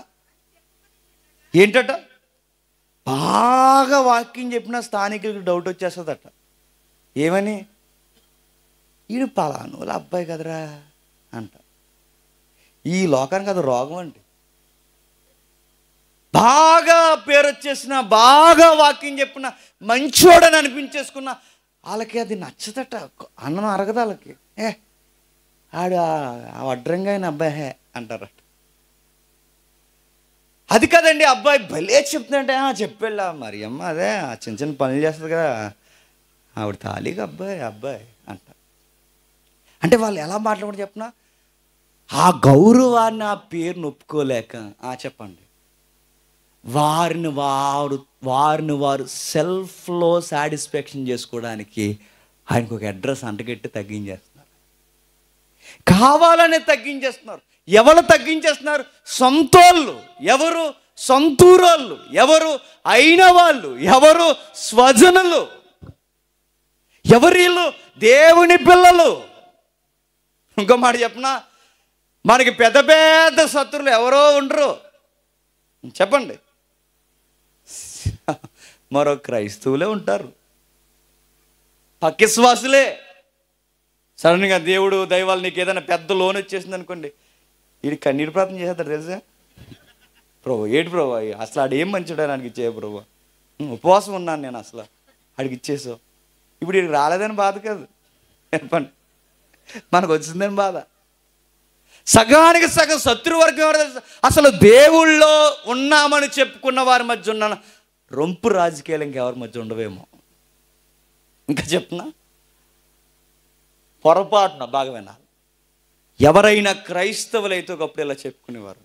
ఏంటట? బాగా వాక్యం చెప్పిన స్థానికులకు డౌట్ వచ్చేస్తుందట. ఏమని? ఈడు పలానోళ్ళ అబ్బాయి కదరా అంట. ఈ లోకానికి అది రోగం అండి. బాగా పేరు వచ్చేసిన, బాగా వాక్యం చెప్పిన, మంచోడని అనిపించేసుకున్న వాళ్ళకి అది నచ్చదట. అన్నం అరగదు వాళ్ళకి. ఆడు వడ్రంగా అయిన అబ్బాయి అంటారట. అది కదండి, అబ్బాయి భలే చెప్తుందంటే చెప్పేళ్ళ మరి అమ్మ అదే చిన్న చిన్న పనులు చేస్తుంది కదా, ఆవిడ తాళిగా అబ్బాయి అంటారు. అంటే వాళ్ళు ఎలా మాట్లాడకూడదు చెప్పిన, ఆ గౌరవాన్ని, ఆ పేరును ఒప్పుకోలేక చెప్పండి, వారిని వారు సెల్ఫ్లో సాటిస్ఫాక్షన్ చేసుకోవడానికి ఆయనకు ఒక అడ్రస్ అంటగట్టి తగ్గించేస్తున్నారు. కావాలనే తగ్గించేస్తున్నారు. ఎవరు తగ్గించేస్తున్నారు? సొంతోళ్ళు. ఎవరు? సొంతూరోళ్ళు. ఎవరు? అయిన వాళ్ళు. ఎవరు? స్వజనులు. ఎవరిళ్ళు? దేవుని పిల్లలు. ఇంకో మాట చెప్పనా, మనకి పెద్ద పెద్ద శత్రువులు ఎవరో ఉండరు చెప్పండి, మరో క్రైస్తవులే ఉంటారు, పక్కిశ్వాసులే. సడన్గా దేవుడు దైవాలు నీకు ఏదైనా పెద్ద లోన్ వచ్చేసింది అనుకోండి, వీడి కన్నీరు ప్రార్థన చేసేస్తాడు తెలుసా? ప్రభు ఏడు ప్రభు అసలు ఆడేం మంచిడా నాకు ఇచ్చే ప్రభు, ఉపవాసం ఉన్నాను నేను, అసలు ఆడికి ఇచ్చేసావు. ఇప్పుడు వీడికి రాలేదని బాధ కాదు చెప్పండి, మనకు వచ్చిందని బాధ. సగానికి సగం శత్రువర్గం ఎవరు తెలుసు? అసలు దేవుళ్ళో ఉన్నామని చెప్పుకున్న వారి మధ్య ఉన్న రొంపు రాజకీయాలు ఇంకెవరి మధ్య ఉండవేమో. ఇంకా చెప్తున్నా, పొరపాటున బాగా వినాలి. ఎవరైనా క్రైస్తవులైతే ఒకప్పుడు ఇలా చెప్పుకునేవారు,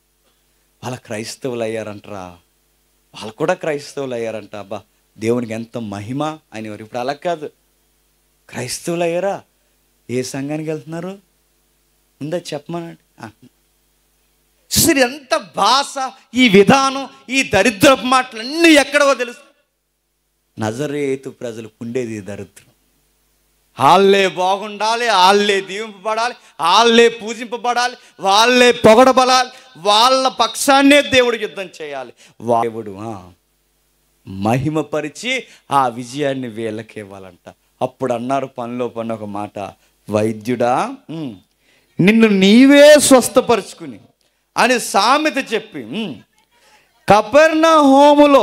వాళ్ళ క్రైస్తవులు అయ్యారంటరా, వాళ్ళు కూడా క్రైస్తవులు అయ్యారంట, అబ్బా దేవునికి ఎంత మహిమ అనేవారు. ఇప్పుడు అలా కాదు, క్రైస్తవులు అయ్యారా, ఏ సంఘానికి వెళ్తున్నారు ఉందా చెప్పమనండి. చూసారు ఎంత భాష, ఈ విధానం, ఈ దరిద్రపు మాటలన్నీ ఎక్కడవో తెలుసు. నజరేతు ప్రజలకు ఉండేది దరిద్రం. వాళ్ళే బాగుండాలి, వాళ్ళే దీవింపబడాలి, వాళ్ళే పూజింపబడాలి, వాళ్ళే పొగడబడాలి, వాళ్ళ పక్షాన్నే దేవుడు యుద్ధం చేయాలి. దేవుడు మహిమపరిచి ఆ విజయాన్ని వీళ్ళకి ఇవ్వాలంట. అప్పుడు అన్నారు పనిలో పని ఒక మాట, వైద్యుడా నిన్ను నీవే స్వస్థపరుచుకుని అని సామెత చెప్పి కపెర్నహూములో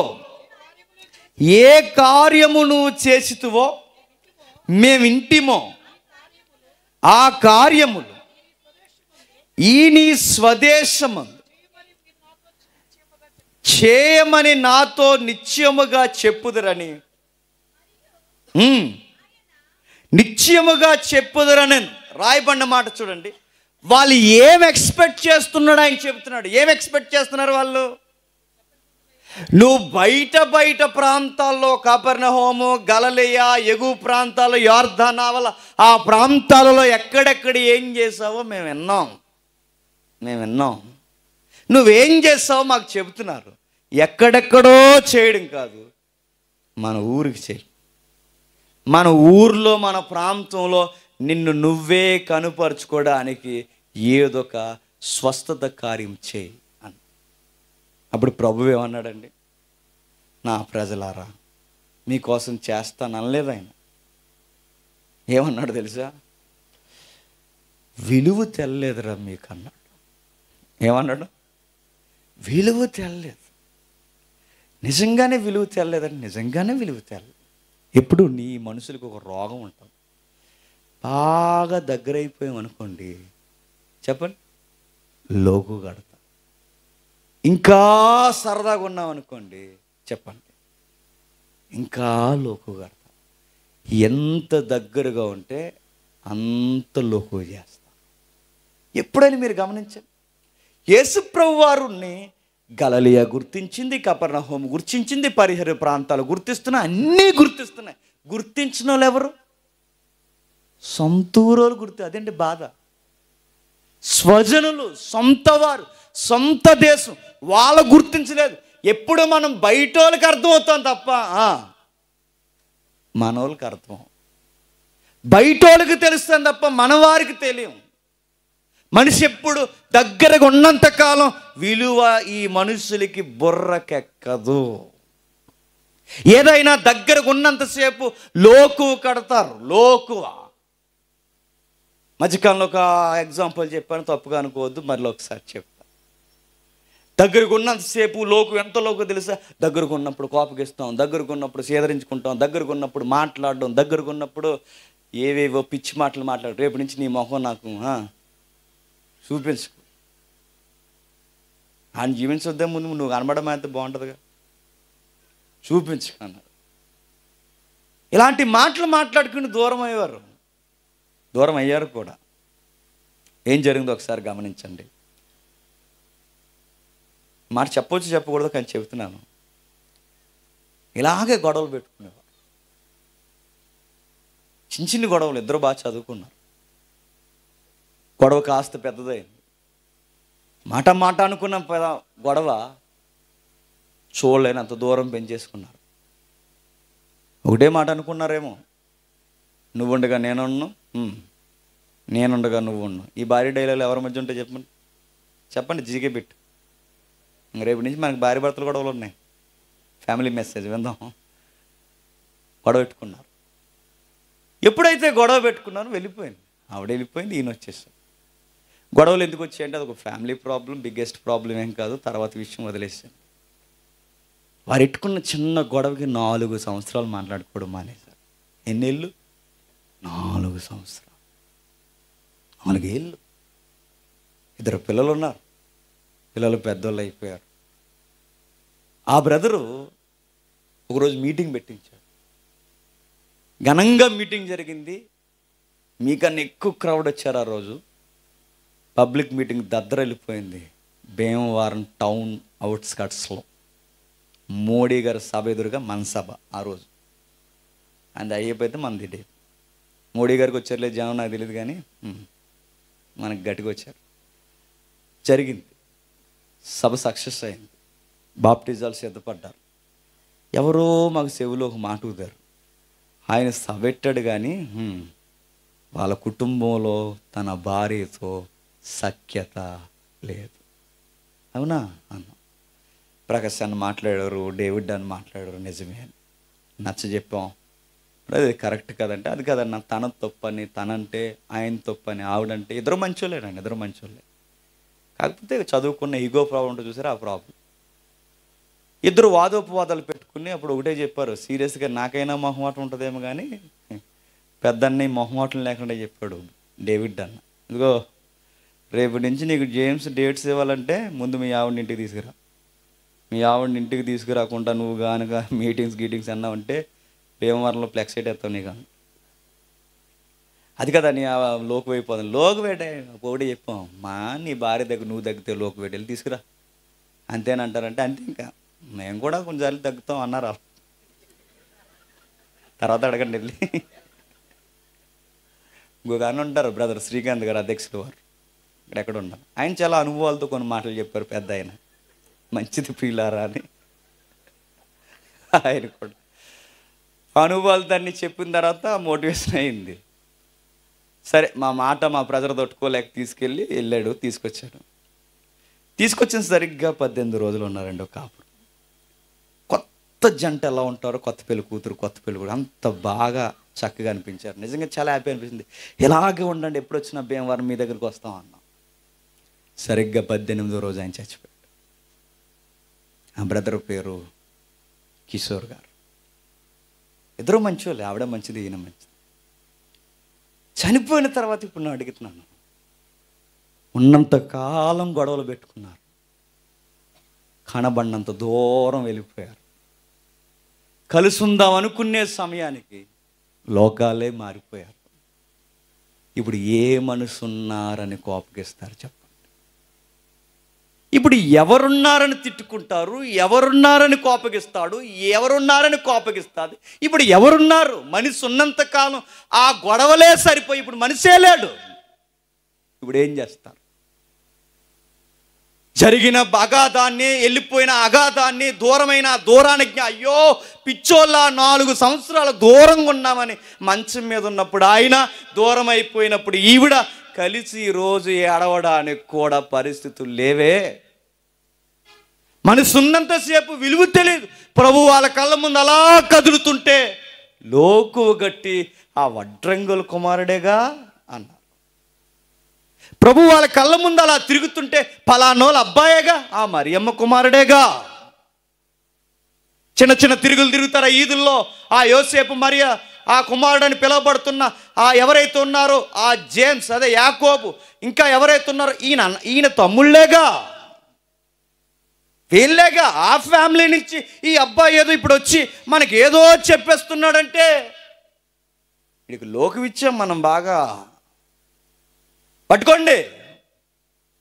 ఏ కార్యము నువ్వు చేసితువో మేమింటిమో ఆ కార్యములు ఈ నీ స్వదేశమందు చేయమని నాతో నిశ్చయముగా చెప్పుదురని, నిశ్చయముగా చెప్పుదురని రాయబడిన మాట చూడండి. వాళ్ళు ఏం ఎక్స్పెక్ట్ చేస్తున్నాడు ఆయన చెప్తున్నాడు. ఏం ఎక్స్పెక్ట్ చేస్తున్నారు వాళ్ళు? నువ్వు బయట ప్రాంతాల్లో కపెర్నహూము, గలిలయ, ఎగువ ప్రాంతాల్లో, యొర్దాను ఆ ప్రాంతాలలో ఎక్కడెక్కడ ఏం చేసావో మేము విన్నాం. నువ్వేం చేసావో మాకు చెబుతున్నారు. ఎక్కడెక్కడో చేయడం కాదు, మన ఊరికి చేయి. మన ఊర్లో, మన ప్రాంతంలో నిన్ను నువ్వే కనుపరుచుకోవడానికి ఏదొక స్వస్థత కార్యం చేయి అని. అప్పుడు ప్రభువు ఏమన్నాడండి? నా ప్రజలారా మీకోసం చేస్తాను అనలేదు ఆయన. ఏమన్నాడు తెలుసా? విలువ తెల్లలేదురా మీకు అన్నాడు. ఏమన్నాడు? విలువ తెల్లలేదు. నిజంగానే విలువ తెల్లలేదండి, నిజంగానే విలువ తెల్లలేదు. ఎప్పుడు నీ మనుషులకు ఒక రోగం ఉంటుంది. బాగా దగ్గర అయిపోయాం అనుకోండి, చెప్పండి, లోకు కడతా. ఇంకా సరదాగా ఉన్నాం అనుకోండి, చెప్పండి, ఇంకా లోకు కడతా. ఎంత దగ్గరగా ఉంటే అంత లోకు చేస్తా. ఎప్పుడైనా మీరు గమనించండి, యేసుప్రభు వారిని గలిలయ గుర్తించింది, కపెర్నహూం గుర్తించింది, పరిసర ప్రాంతాలు గుర్తిస్తున్నాయి, అన్నీ గుర్తిస్తున్నాయి. గుర్తించిన వాళ్ళు ఎవరు? సొంతూరోలు అదేంటి బాధ. స్వజనులు, సొంత వారు, సొంత దేశం వాళ్ళు గుర్తించలేదు. ఎప్పుడు మనం బయట వాళ్ళకి అర్థమవుతాం తప్ప మన వాళ్ళకి అర్థం, బయట వాళ్ళకి తెలుస్తాం తప్ప మన వారికి తెలియం. మనిషి ఎప్పుడు దగ్గరగా ఉన్నంత కాలం విలువ ఈ మనుషులకి బుర్రకెక్కదు. ఏదైనా దగ్గరకు ఉన్నంతసేపు లోకు కడతారు. లోకువ. మధ్యకాలంలో ఒక ఎగ్జాంపుల్ చెప్పాను, తప్పుగా అనుకోవద్దు, మరలో ఒకసారి చెప్తా. దగ్గరకు ఉన్నంతసేపు లోకు ఎంత లోకు తెలుసా? దగ్గరకు ఉన్నప్పుడు కోపగిస్తాం, దగ్గరకు ఉన్నప్పుడు సేదరించుకుంటాం, దగ్గరకు ఉన్నప్పుడు మాట్లాడడం, దగ్గరకు ఉన్నప్పుడు ఏవేవో పిచ్చి మాటలు మాట్లాడు. రేపు నుంచి నీ మొహం నాకు చూపించుకో. ఆయన జీవించొద్దే ముందు నువ్వు కనబడడం అయితే బాగుంటుందిగా, చూపించుకు అన్నారు. ఇలాంటి మాటలు మాట్లాడుకుని దూరం అయ్యారు కూడా. ఏం జరిగిందో ఒకసారి గమనించండి. మాట చెప్పొచ్చు చెప్పకూడదు కానీ చెబుతున్నాను. ఇలాగే గొడవలు పెట్టుకునేవారు. చిన్న చిన్న గొడవలు. ఇద్దరు బాగా చదువుకున్నారు. గొడవ కాస్త పెద్దదైంది. మాట అనుకున్న గొడవ చూడలేనంత దూరం పెంచేసుకున్నారు. ఒకటే మాట అనుకున్నారేమో, నువ్వుండగా నేనున్నాను, నేనుండగా నువ్వు ఉన్నావు. ఈ భార్య డైలాగులు ఎవరి మధ్య ఉంటే చెప్పండి జీకే బిట్. రేపు నుంచి మనకి భార్య భర్తలు గొడవలు ఉన్నాయి. ఫ్యామిలీ మెసేజ్ విందాం. గొడవ పెట్టుకున్నారు. ఎప్పుడైతే గొడవ పెట్టుకున్నారో వెళ్ళిపోయింది. ఆవిడ వెళ్ళిపోయింది, ఈయన వచ్చేసాడు. గొడవలు ఎందుకు వచ్చాయంటే అదొక ఫ్యామిలీ ప్రాబ్లం, బిగ్గెస్ట్ ప్రాబ్లం ఏం కాదు. తర్వాత విషయం వదిలేసాను. వారు ఎట్టుకున్న చిన్న గొడవకి 4 సంవత్సరాలు మాట్లాడుకోవడం మానేశారు. ఎన్నేళ్ళు? 4 సంవత్సరాలు. 4 ఏళ్ళు. 2 పిల్లలు ఉన్నారు. పిల్లలు పెద్దోళ్ళు అయిపోయారు. ఆ బ్రదరు ఒకరోజు మీటింగ్ పెట్టించాడు. ఘనంగా మీటింగ్ జరిగింది. మీకన్నా ఎక్కువ క్రౌడ్ వచ్చారు ఆ రోజు. పబ్లిక్ మీటింగ్ వెళ్ళిపోయింది. భీమవరం టౌన్ అవుట్స్కట్స్లో మోడీ గారి సభ ఎదురుగా మన సభ ఆ రోజు. అది అయ్యిపోతే మనది డే. మోడీ గారికి వచ్చారులేదు జనం, నాకు తెలియదు, కానీ మనకు గట్టిగా వచ్చారు. జరిగింది. సభ సక్సెస్ అయింది. బాప్టిజాలు సిద్ధపడ్డారు. ఎవరో మాకు చెవిలో ఒక మాట ఊదారు. ఆయన సభ పెట్టాడు కానీ వాళ్ళ కుటుంబంలో తన భార్యతో సఖ్యత లేదు. అవునా అన్న. ప్రకాశ్ అని మాట్లాడారు, డేవిడ్ అని మాట్లాడారు. నిజమే అని నచ్చ చెప్పాం. అది కరెక్ట్ కదంటే అది కదన్న, తన తప్పని, తనంటే ఆయన తప్పని, ఆవిడంటే ఇద్దరు మంచోళ్ళేనండి, ఇద్దరు మంచోళ్ళే. కాకపోతే చదువుకున్న ఈగో ప్రాబ్లం ఉంటుంది చూసారా, ఆ ప్రాబ్లం. ఇద్దరు వాదోపవాదాలు పెట్టుకుని అప్పుడు ఒకటే చెప్పారు. సీరియస్గా నాకైనా మొహమాటం ఉంటుందేమో కానీ పెద్దన్ని మొహమాటం లేకుండా చెప్పాడు డేవిడ్ అన్న. ఇదిగో రేపు నుంచి నీకు జేమ్స్ డేట్స్ ఇవ్వాలంటే ముందు మీ ఆవిడని ఇంటికి తీసుకురా. మీ ఆవిడని ఇంటికి తీసుకురాకుండా నువ్వు కనుక మీటింగ్స్ అన్నావంటే భీమవరంలో ఫ్లెక్స్ ఎత్తేస్తావు నీకు. అది కదా నీ లోకు అయిపోతుంది. లోకు వేటే ఒకటి చెప్పాం, మా నీ భార్య దగ్గర నువ్వు తగ్గితే లోకు వేట వెళ్ళి తీసుకురా అంతేనంటారంటే అంతే. ఇంకా మేము కూడా కొంచెంసార్లు తగ్గుతాం అన్నారు. తర్వాత అడగండి వెళ్ళి. ఇంకొక అన్న ఉంటారు బ్రదర్ శ్రీకాంత్ గారు, అధ్యక్షులు వారు, ఎక్కడ ఉన్నారు. ఆయన చాలా అనుభవాలతో కొన్ని మాటలు చెప్పారు. పెద్ద ఆయన మంచిది ప్రియులారా అని. ఆయన కూడా అనుభవాలు దాన్ని చెప్పిన తర్వాత మోటివేషన్ అయింది. సరే మా మాట మా ప్రజలు తట్టుకోలేక తీసుకెళ్ళి వెళ్ళాడు, తీసుకొచ్చాడు. తీసుకొచ్చిన సరిగ్గా 18 రోజులు ఉన్నారండి ఒక కాపురు. కొత్త జంట ఎలా ఉంటారో, కొత్త పెళ్లి కూతురు కొత్త పెళ్లి కూడా అంత బాగా చక్కగా అనిపించారు. నిజంగా చాలా హ్యాపీ అనిపించింది. ఇలాగే ఉండండి, ఎప్పుడు వచ్చినా భీమవరం మీ దగ్గరికి వస్తాం అన్నాం. సరిగ్గా 18వ రోజు ఆయన చచ్చిపోయాడు. ఆ బ్రదర్ పేరు కిషోర్ గారు. ఇద్దరు మంచివాళ్ళు, ఆవిడ మంచిది, ఈయన మంచిది. చనిపోయిన తర్వాత ఇప్పుడు నేను అడుగుతున్నాను, ఉన్నంతకాలం గొడవలు పెట్టుకున్నారు, కనబడినంత దూరం వెళ్ళిపోయారు. కలిసి ఉందాం అనుకునే సమయానికి లోకాలే మారిపోయారు. ఇప్పుడు ఏ మనసున్నారని కోపగిస్తారు చెప్పండి? ఇప్పుడు ఎవరున్నారని తిట్టుకుంటారు, ఎవరున్నారని కోపగిస్తాడు, ఎవరున్నారని కోపగిస్తాడు. ఇప్పుడు ఎవరున్నారు? మనిషి ఉన్నంతకాలం ఆ గొడవలే సరిపోయి ఇప్పుడు మనిషే లేడు. ఇప్పుడు ఏం చేస్తారు? జరిగిన అగాధాన్ని, వెళ్ళిపోయిన అగాధాన్ని, దూరమైన దూరానికి అయ్యో పిచ్చోళ్ళ 4 సంవత్సరాలు దూరంగా ఉన్నామని మంచం మీద ఉన్నప్పుడు ఆయన, దూరం అయిపోయినప్పుడు ఈవిడ కలిసి ఈరోజు ఏడవడానికి కూడా పరిస్థితులు లేవే. మనసు ఉన్నంతసేపు విలువ తెలియదు. ప్రభు వాళ్ళ కళ్ళ ముందు అలా కదులుతుంటే లోకువ గట్టి ఆ వడ్రంగుల కుమారుడేగా అన్నారు. ప్రభు వాళ్ళ కళ్ళ ముందు అలా తిరుగుతుంటే పలానోళ్ళ అబ్బాయేగా, ఆ మరియమ్మ కుమారుడేగా. చిన్న చిన్న తిరుగులు తిరుగుతారు ఆ ఈదుల్లో. ఆ యోసేపు మరియ ఆ కుమారుడని పిలువబడుతున్న ఆ ఎవరైతే ఉన్నారో ఆ జేమ్స్, అదే యాకోబు, ఇంకా ఎవరైతే ఉన్నారో ఈయన తమ్ముళ్ళేగా, వీళ్ళేగా. ఆ ఫ్యామిలీ నుంచి ఈ అబ్బాయి ఏదో ఇప్పుడు వచ్చి మనకి ఏదో చెప్పేస్తున్నాడంటే వీడికి లోకవిచ్చాం మనం బాగా. పట్టుకోండి,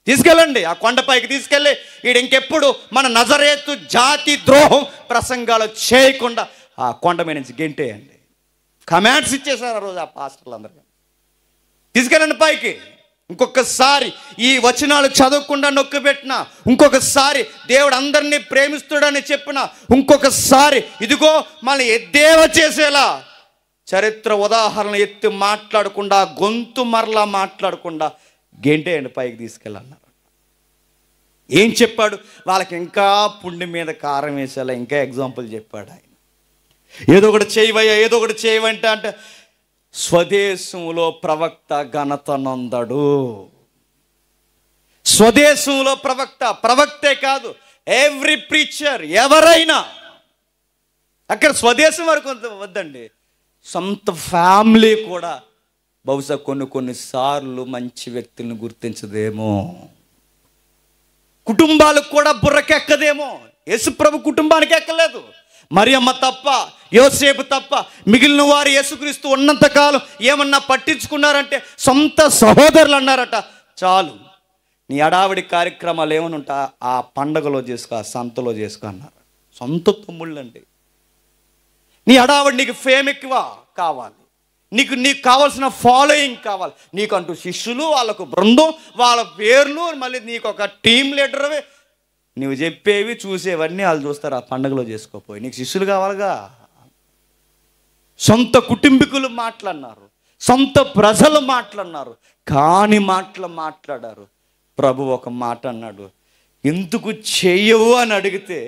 తీసుకెళ్ళండి, ఆ కొండపైకి తీసుకెళ్ళి వీడు ఇంకెప్పుడు మన నజరేతు జాతి ద్రోహం ప్రసంగాలు చేయకుండా ఆ కొండ మీద నుంచి గెంటేయండి. కమాండ్స్ ఇచ్చేశారు ఆ రోజు ఆ పాస్టర్లు అందరికీ. తీసుకెళ్ళండి పైకి. ఇంకొకసారి ఈ వచనాలు చదవకుండా నొక్కిపెట్టిన, ఇంకొకసారి దేవుడు అందరినీ ప్రేమిస్తుడని చెప్పిన, ఇంకొకసారి ఇదిగో మళ్ళీ ఎద్దేవా చేసేలా చరిత్ర ఉదాహరణ ఎత్తి మాట్లాడకుండా, గొంతు మరలా మాట్లాడకుండా గెంటేయండి, పైకి తీసుకెళ్ళన్నారు. ఏం చెప్పాడు? వాళ్ళకి ఇంకా పుండి మీద కారం వేసేలా ఇంకా ఎగ్జాంపుల్ చెప్పాడు ఆయన. ఏదో ఒకటి చేయవయ్యా, ఏదో ఒకటి చేయవంటే అంటే స్వదేశంలో ప్రవక్త ఘనత నొందడు. స్వదేశంలో ప్రవక్తే కాదు, ఎవ్రీ ప్రీచర్, ఎవరైనా అక్కడ స్వదేశం వరకు వద్దండి, సొంత ఫ్యామిలీ కూడా బహుశా కొన్నిసార్లు మంచి వ్యక్తులను గుర్తించదేమో. కుటుంబాలకు కూడా బుర్రకెక్కదేమో. యేసుప్రభు కుటుంబానికి ఎక్కలేదు. మరియమ్మ తప్ప, యోసేపు తప్ప మిగిలిన వారు యేసుక్రీస్తు ఉన్నంతకాలం ఏమన్నా పట్టించుకున్నారంటే సొంత సహోదరులు అన్నారట, చాలు నీ అడావిడి కార్యక్రమాలు ఏమని ఉంటా ఆ పండగలో చేసుకో, ఆ సంతలో చేసుకో అన్నారు. సొంత తమ్ముళ్ళండి. నీ అడావిడి, నీకు ఫేమ్ ఎక్కువ కావాలి, నీకు కావాల్సిన ఫాలోయింగ్ కావాలి, నీకంటూ శిష్యులు, వాళ్ళకు బృందం, వాళ్ళ పేర్లు, మళ్ళీ నీకు ఒక టీం లీడర్వే. నువ్వు చెప్పేవి చూసేవన్నీ వాళ్ళు చూస్తారు. ఆ పండుగలో చేసుకోపోయి నీకు శిష్యులు కావాలిగా. సొంత కుటుంబీకులు మాట్లాడినారు, సొంత ప్రజలు మాట్లాడినారు, కాని మాటలు మాట్లాడారు. ప్రభు ఒక మాట అన్నాడు, ఎందుకు చెయ్యవు అని అడిగితే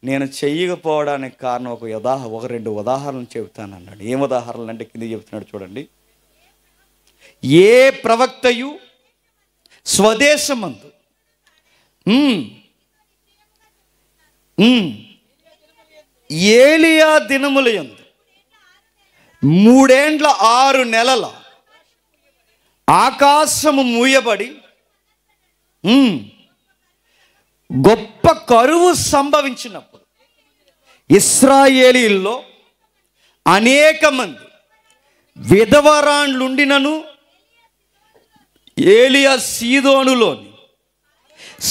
నేను చెయ్యకపోవడానికి కారణం ఒక 2 ఉదాహరణలు చెబుతాను అన్నాడు. ఏం ఉదాహరణలు అంటే కింద చెబుతున్నాడు చూడండి. ఏ ప్రవక్తయు స్వదేశమందు ఏలియా దినముల యందు 3 ఏండ్ల 6 నెలల ఆకాశము మూయబడి గొప్ప కరువు సంభవించినప్పుడు ఇశ్రాయేలీల్లో అనేక మంది విధవరాండ్లుండినను ఏలియా సీదోనులోని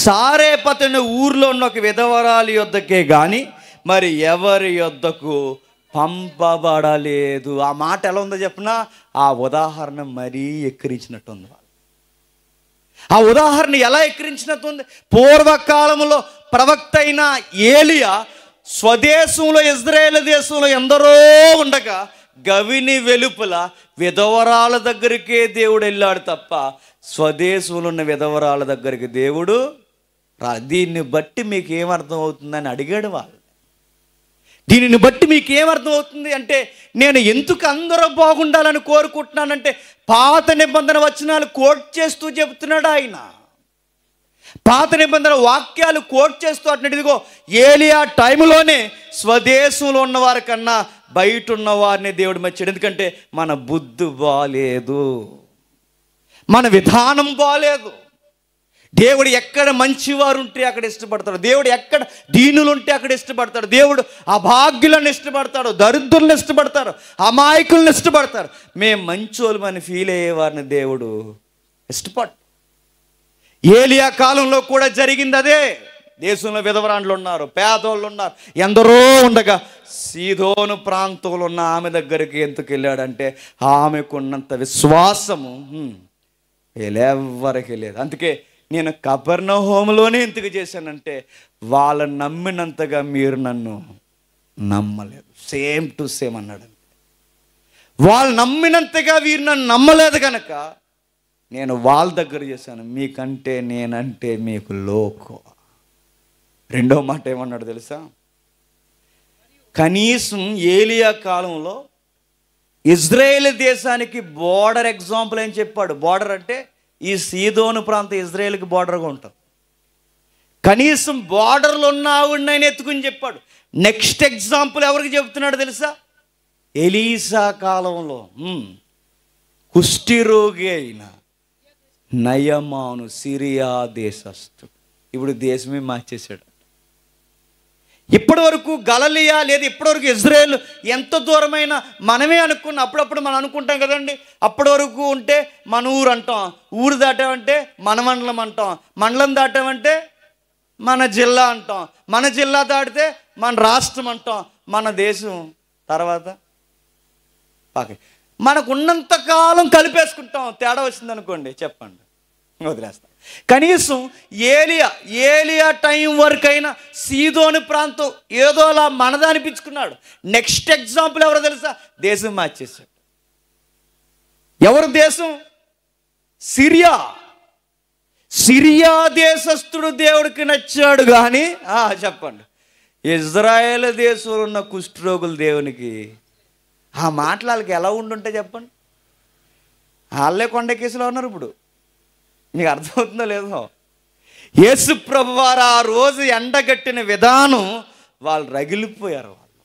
సారేపతన ఊర్లో ఉన్న ఒక విధవరాలి యొద్దకే కానీ మరి ఎవరి యొద్దకు పంపబడలేదు. ఆ మాట ఎలా ఉందో చెప్పినా ఆ ఉదాహరణ మరీ ఎక్కిరించినట్టు ఉంది. ఆ ఉదాహరణ ఎలా ఎక్కిరించినట్టు ఉంది? పూర్వకాలంలో ప్రవక్త అయిన ఏలియా స్వదేశంలో ఇజ్రాయేల్ దేశంలో ఎందరో ఉండగా గవిని వెలుపల విధవరాల దగ్గరికే దేవుడు వెళ్ళాడు తప్ప స్వదేశంలో ఉన్న విధవరాల దగ్గరికి దేవుడు దీన్ని బట్టి మీకు ఏమర్థం అవుతుందని అడిగాడు వాళ్ళు. దీనిని బట్టి మీకు ఏమర్థం అవుతుంది అంటే, నేను ఎందుకు అందరూ బాగుండాలని కోరుకుంటున్నానంటే పాత నిబంధన వచనాలు కోట్ చేస్తూ చెబుతున్నాడు ఆయన. పాత నిబంధన వాక్యాలు కోట్ చేస్తూ అంటున్నాడు. ఇదిగో ఏలియా టైంలోనే స్వదేశంలో ఉన్నవారి కన్నా బయట ఉన్నవారిని దేవుడు మెచ్చాడు. ఎందుకంటే మన బుద్ధి బాలేదు, మన విధానం బాలేదు. దేవుడు ఎక్కడ మంచివారు ఉంటే అక్కడ ఇష్టపడతాడు. దేవుడు ఎక్కడ దీనులు ఉంటే అక్కడ ఇష్టపడతాడు. దేవుడు అభాగ్యులను ఇష్టపడతాడు, దరిద్రులను ఇష్టపడతారు, అమాయకులను ఇష్టపడతారు. మేము మంచోళ్ళమని ఫీల్ అయ్యేవారిని దేవుడు ఇష్టపడు. ఏలియా కాలంలో కూడా జరిగింది అదే. దేశంలో విధవరాండ్లు ఉన్నారు, పేదోళ్ళు ఉన్నారు, ఎందరో ఉండగా సీదోను ప్రాంతంలో ఉన్న ఆమె దగ్గరికి ఎందుకు వెళ్ళాడంటే ఆమెకున్నంత విశ్వాసము వీళ్ళెవ్వరికి లేదు. అందుకే నేను కపెర్నహూములోనే ఎందుకు చేశానంటే వాళ్ళని నమ్మినంతగా మీరు నన్ను నమ్మలేదు. సేమ్ టు సేమ్ అన్నాడు. వాళ్ళు నమ్మినంతగా వీరు నన్ను నమ్మలేదు కనుక నేను వాళ్ళ దగ్గర చేశాను. మీకంటే నేనంటే మీకు లోకు. రెండో మాట ఏమన్నాడు తెలుసా? కనీసం ఏలియా కాలంలో ఇజ్రాయేల్ దేశానికి బోర్డర్ ఎగ్జాంపుల్ ఏం చెప్పాడు. బోర్డర్ అంటే ఈ సీదోను ప్రాంతం ఇజ్రాయేల్కి బోర్డర్గా ఉంటుంది. కనీసం బోర్డర్లో ఉన్న ఆవిడనైనా ఎత్తుకుని చెప్పాడు. నెక్స్ట్ ఎగ్జాంపుల్ ఎవరికి చెప్తున్నాడు తెలుసా? ఎలీసా కాలంలో కుష్ఠిరోగి అయిన నయమాను సిరియా దేశస్థుడు ఇప్పుడు దేశమే మార్చేశాడు. ఇప్పటి వరకు గలిలయ లేదా ఇప్పటివరకు ఇజ్రాయేల్ ఎంత దూరమైన మనమే అనుకున్నాం. అప్పుడప్పుడు మనం అనుకుంటాం కదండి, అప్పటి వరకు ఉంటే మన ఊరు అంటాం, ఊరు దాటామంటే మన మండలం అంటాం, మండలం దాటామంటే మన జిల్లా అంటాం, మన జిల్లా దాటితే మన రాష్ట్రం అంటాం, మన దేశం తర్వాత మనకు ఉన్నంతకాలం కలిపేసుకుంటాం. తేడా వచ్చిందనుకోండి చెప్పండి, వదిలేస్తాం. కనీసం ఏలియా టైం వరకైనా సీదోని ప్రాంతం ఏదోలా మనదా అనిపించుకున్నాడు. నెక్స్ట్ ఎగ్జాంపుల్ ఎవరో తెలుసా? దేశం మార్చేశాడు. ఎవరు దేశం? సిరియా దేశస్థుడు దేవుడికి నచ్చాడు. కానీ చెప్పండి, ఇజ్రాయేల్ దేశంలో ఉన్న కుష్ఠరోగులు దేవునికి ఆ మాటలకి ఎలా ఉండుంటే చెప్పండి. వాళ్ళే కొండ కేసులో ఉన్నారు. ఇప్పుడు మీకు అర్థమవుతుందో లేదో? యేసు ప్రభు వారు ఆ రోజు ఎండగట్టిన విధానం వాళ్ళు రగిలిపోయారు, వాళ్ళు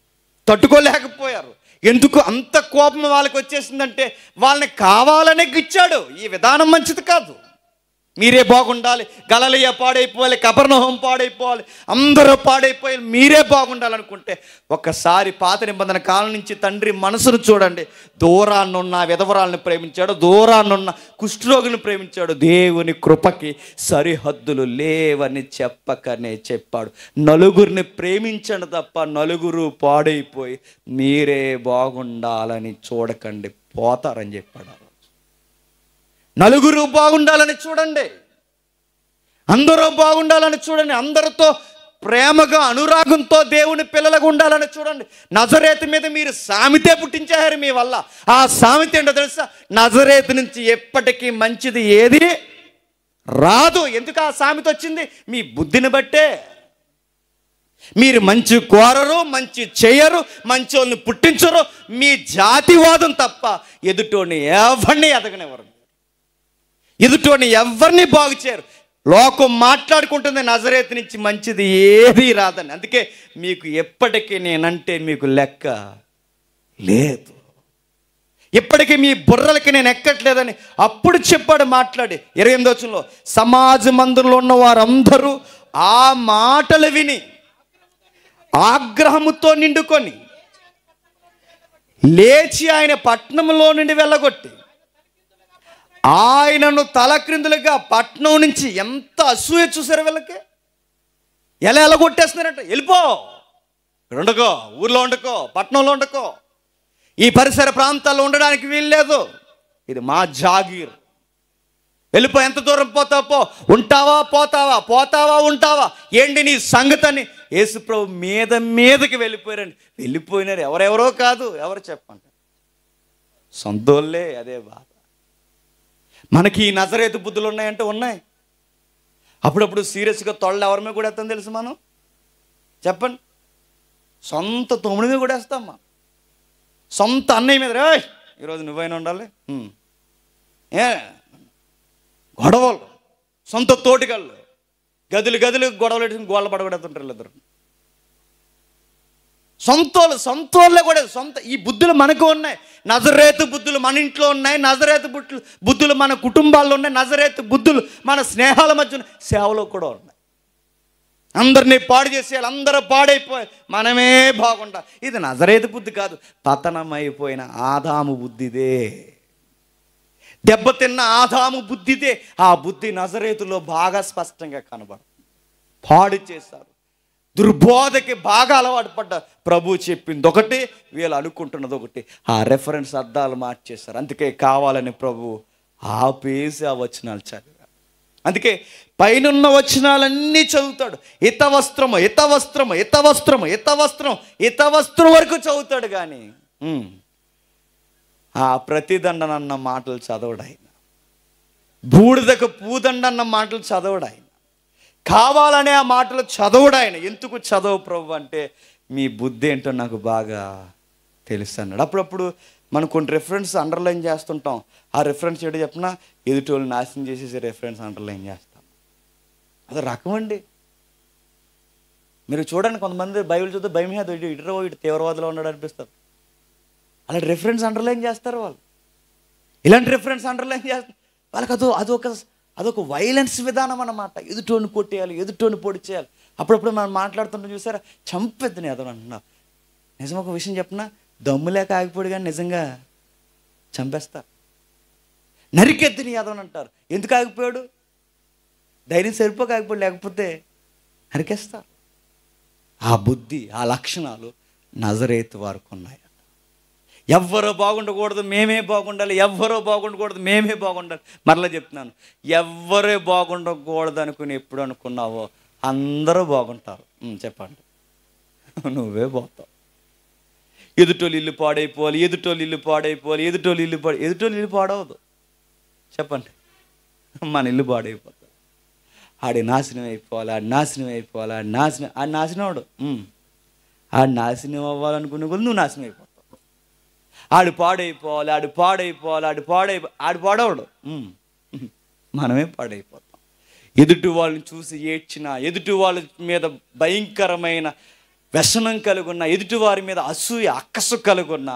తట్టుకోలేకపోయారు. ఎందుకు అంత కోపం వాళ్ళకి వచ్చేసిందంటే వాళ్ళని కావాలనే గిచ్చాడు. ఈ విధానం మంచిది కాదు, మీరే బాగుండాలి, గలిలయ పాడైపోవాలి, కపెర్నహూం పాడైపోవాలి, అందరూ పాడైపోయి మీరే బాగుండాలనుకుంటే ఒక్కసారి పాత నిబంధన కాలం నుంచి తండ్రి మనసును చూడండి. దూరాన్నున్న విధవరాలను ప్రేమించాడు, దూరాన్నున్న కుష్ఠరోగులను ప్రేమించాడు. దేవుని కృపకి సరిహద్దులు లేవని చెప్పకనే చెప్పాడు. నలుగురిని ప్రేమించండి తప్ప నలుగురు పాడైపోయి మీరే బాగుండాలని చూడకండి, పోతారని చెప్పాడు. నలుగురు బాగుండాలని చూడండి, అందరూ బాగుండాలని చూడండి, అందరితో ప్రేమగా అనురాగంతో దేవుని పిల్లలుగా ఉండాలని చూడండి. నజరేతు మీద మీరు సామెతే పుట్టించారు మీ వల్ల. ఆ సామెత ఏంటో తెలుసా? నజరేతు నుంచి ఎప్పటికీ మంచిది ఏది రాదు. ఎందుకు ఆ సామెత వచ్చింది? మీ బుద్ధిని బట్టే. మీరు మంచి కోరరు, మంచి చేయరు, మంచి వాళ్ళని పుట్టించరు, మీ జాతివాదం తప్ప ఎదుటోని ఎవరిని ఎదగనివ్వరు, ఎదుటోని ఎవరిని బాగు చేయరు. లోకం మాట్లాడుకుంటుంది నజరేతు నుంచి మంచిది ఏది రాదని. అందుకే మీకు ఎప్పటికీ నేనంటే మీకు లెక్క లేదు, ఇప్పటికీ మీ బుర్రలకి నేను ఎక్కట్లేదని అప్పుడు చెప్పాడు మాట్లాడి. 28వ వచనంలో సమాజ మందిరంలో ఉన్న వారందరూ ఆ మాటలు విని ఆగ్రహముతో నిండుకొని లేచి ఆయన పట్టణంలో నుండి వెళ్ళగొట్టి ఆయనను తలక్రిందులుగా పట్నం నుంచి ఎంత అసూయ చూసారు వీళ్ళకి. ఎలా కొట్టేస్తున్నారంట, వెళ్ళిపో, ఇక్కడ ఉండకో, ఊర్లో ఉండకో, పట్టణంలో ఉండకో, ఈ పరిసర ప్రాంతాల్లో ఉండడానికి వీల్లేదు, ఇది మా జాగీర్, వెళ్ళిపో, ఎంత దూరం పోతావో పో, ఉంటావా పోతావా, పోతావా ఉంటావా, ఏంటి నీ సంగతని యేసుప్రభు మీదకి వెళ్ళిపోయారండి. వెళ్ళిపోయినారు ఎవరెవరో కాదు, ఎవరు చెప్పండి, సొంతోళ్ళే. అదే బాధ. మనకి ఈ నజరేతు బుద్ధులు ఉన్నాయంటే ఉన్నాయి. అప్పుడప్పుడు సీరియస్గా తొళ్ళ ఎవరి మీద కూడా వేస్తాం తెలుసు మనం, చెప్పండి. సొంత తమ్ముడి మీద కూడా వేస్తాం, సొంత అన్నయ్య మీద, రే ఈరోజు నువ్వైనా ఉండాలి, ఏ గొడవలు, సొంత తోటికళ్ళు, గదులు గొడవలు పెట్టుకుని గోళ్ళ పడగొడుతుంటారు ఇద్దరు. సొంతోళ్ళే కూడా ఈ బుద్ధులు మనకు ఉన్నాయి. నజరేతు బుద్ధులు మన ఇంట్లో ఉన్నాయి, నజరేతు బుద్ధులు మన కుటుంబాల్లో ఉన్నాయి, నజరేతు బుద్ధులు మన స్నేహాల మధ్య సేవలో కూడా ఉన్నాయి. అందరినీ పాడు చేసేయాలి, అందరూ పాడైపోయి మనమే బాగుండా. ఇది నజరేతు బుద్ధి కాదు, పతనమైపోయిన ఆదాము బుద్ధిదే, దెబ్బతిన్న ఆదాము బుద్ధిదే. ఆ బుద్ధి నజరేతులో బాగా స్పష్టంగా కనబడుతుంది. పాడు చేశారు, దుర్బోధకి బాగా అలవాటు పడ్డ. ప్రభు చెప్పింది ఒకటి, వీళ్ళు అనుకుంటున్నది ఒకటి. ఆ రెఫరెన్స్ అర్థాలు మార్చేశారు. అందుకే కావాలని ప్రభు ఆపేసి ఆ వచనాలు చదివారు. అందుకే పైనున్న వచనాలన్నీ చదువుతాడు. హితవస్త్రము హితవస్త్రము హితవస్త్రము హితవస్త్రం హితవస్త్రం వరకు చదువుతాడు. కానీ ఆ ప్రతిదండన అన్న మాటలు చదవడు ఆయన, బూడిదకు పూదండ అన్న మాటలు చదవడు ఆయన, కావాలనే ఆ మాటలు చదవడు ఆయన. ఎందుకు చదవు ప్రభు అంటే, మీ బుద్ధి ఏంటో నాకు బాగా తెలుసు అన్నాడు. అప్పుడప్పుడు మనం కొన్ని రెఫరెన్స్ అండర్లైన్ చేస్తుంటాం. ఆ రెఫరెన్స్ ఏంటో చెప్పినా ఎదుటోళ్ళు నాశనం చేసేసి రెఫరెన్స్ అండర్లైన్ చేస్తాం. అది రకం అండి. మీరు చూడండి, కొంతమంది బైబిల్ చూస్తే భయం ఇటు తీవ్రవాదులో ఉన్నాడు అనిపిస్తారు. అలాంటి రెఫరెన్స్ అండర్లైన్ చేస్తారు వాళ్ళు. ఇలాంటి రెఫరెన్స్ అండర్లైన్ చేస్తారు. వాళ్ళకి అదొక వైలెన్స్ విధానం అన్నమాట. ఎదుటోని కొట్టేయాలి, ఎదుటోని పొడి చేయాలి. అప్పుడప్పుడు మనం మాట్లాడుతుంటే చూసారా, చంపేద్దని ఏదో అంటున్నా. నిజం ఒక విషయం చెప్పినా, దమ్ము లేక ఆగిపోడు కానీ నిజంగా చంపేస్తారు. నరికెద్దని యాదవని అంటారు. ఎందుకు ఆగిపోయాడు? ధైర్యం సరిపోక ఆగిపోయాడు, లేకపోతే నరికేస్తారు. ఆ బుద్ధి, ఆ లక్షణాలు నజరేతు వారికి ఉన్నాయి. ఎవ్వరో బాగుండకూడదు, మేమే బాగుండాలి, ఎవ్వరో బాగుండకూడదు, మేమే బాగుండాలి. మరలా చెప్తున్నాను, ఎవ్వరే బాగుండకూడదు అనుకుని ఎప్పుడు అనుకున్నావో అందరూ బాగుంటారు. చెప్పండి, నువ్వే పోతావు. ఎదుటోళ్ళు ఇల్లు పాడైపోవాలి, ఎదుటోళ్ళు ఇల్లు పాడైపోవాలి, ఎదుటోళ్ళు ఇల్లు పాడవదు. చెప్పండి, మన ఇల్లు పాడైపోతుంది. ఆడి నాశనం అయిపోవాలి, ఆడి నాశనం అయిపోవాలి, ఆడి నాశనం అవడు. ఆడి నాశనం అవ్వాలనుకునే కొద్ది నువ్వు నాశనం అయిపోతావు. ఆడు పాడైపోవాలి, ఆడు పాడవడు. మనమే పాడైపోతాం. ఎదుటి వాళ్ళని చూసి ఏడ్చినా, ఎదుటి వాళ్ళ మీద భయంకరమైన వ్యసనం కలుగున్నా, ఎదుటి వారి మీద అసూయ అక్కసు కలుగున్నా,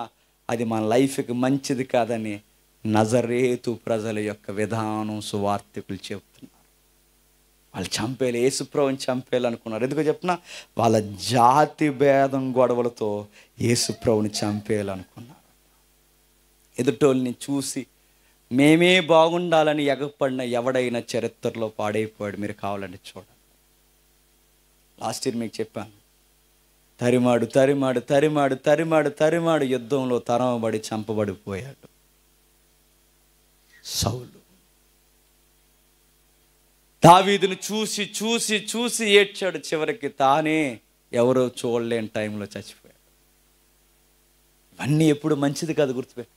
అది మన లైఫ్కి మంచిది కాదని నజరేతు ప్రజల యొక్క విధానం సువార్తికులు చెబుతున్నారు. వాళ్ళు చంపేయాలి, యేసుప్రభుని చంపేయాలనుకున్నారు. ఎందుకో చెప్పినా, వాళ్ళ జాతి భేదం గొడవలతో యేసుప్రభుని చంపేయాలనుకున్నారు. ఎదుటోళ్ళని చూసి మేమే బాగుండాలని ఎగపడిన ఎవడైనా చరిత్రలో పాడైపోయాడు. మీరు కావాలంటే చూడండి. లాస్ట్ ఇయర్ మీకు చెప్పాను, తరిమాడు యుద్ధంలో తరమబడి చంపబడిపోయాడు సౌలు. దావీదును చూసి చూసి చూసి ఏడ్చాడు. చివరికి తానే ఎవరో చూడలేని టైంలో చచ్చిపోయాడు. ఇవన్నీ ఎప్పుడు మంచిది కాదు, గుర్తుపెట్టు.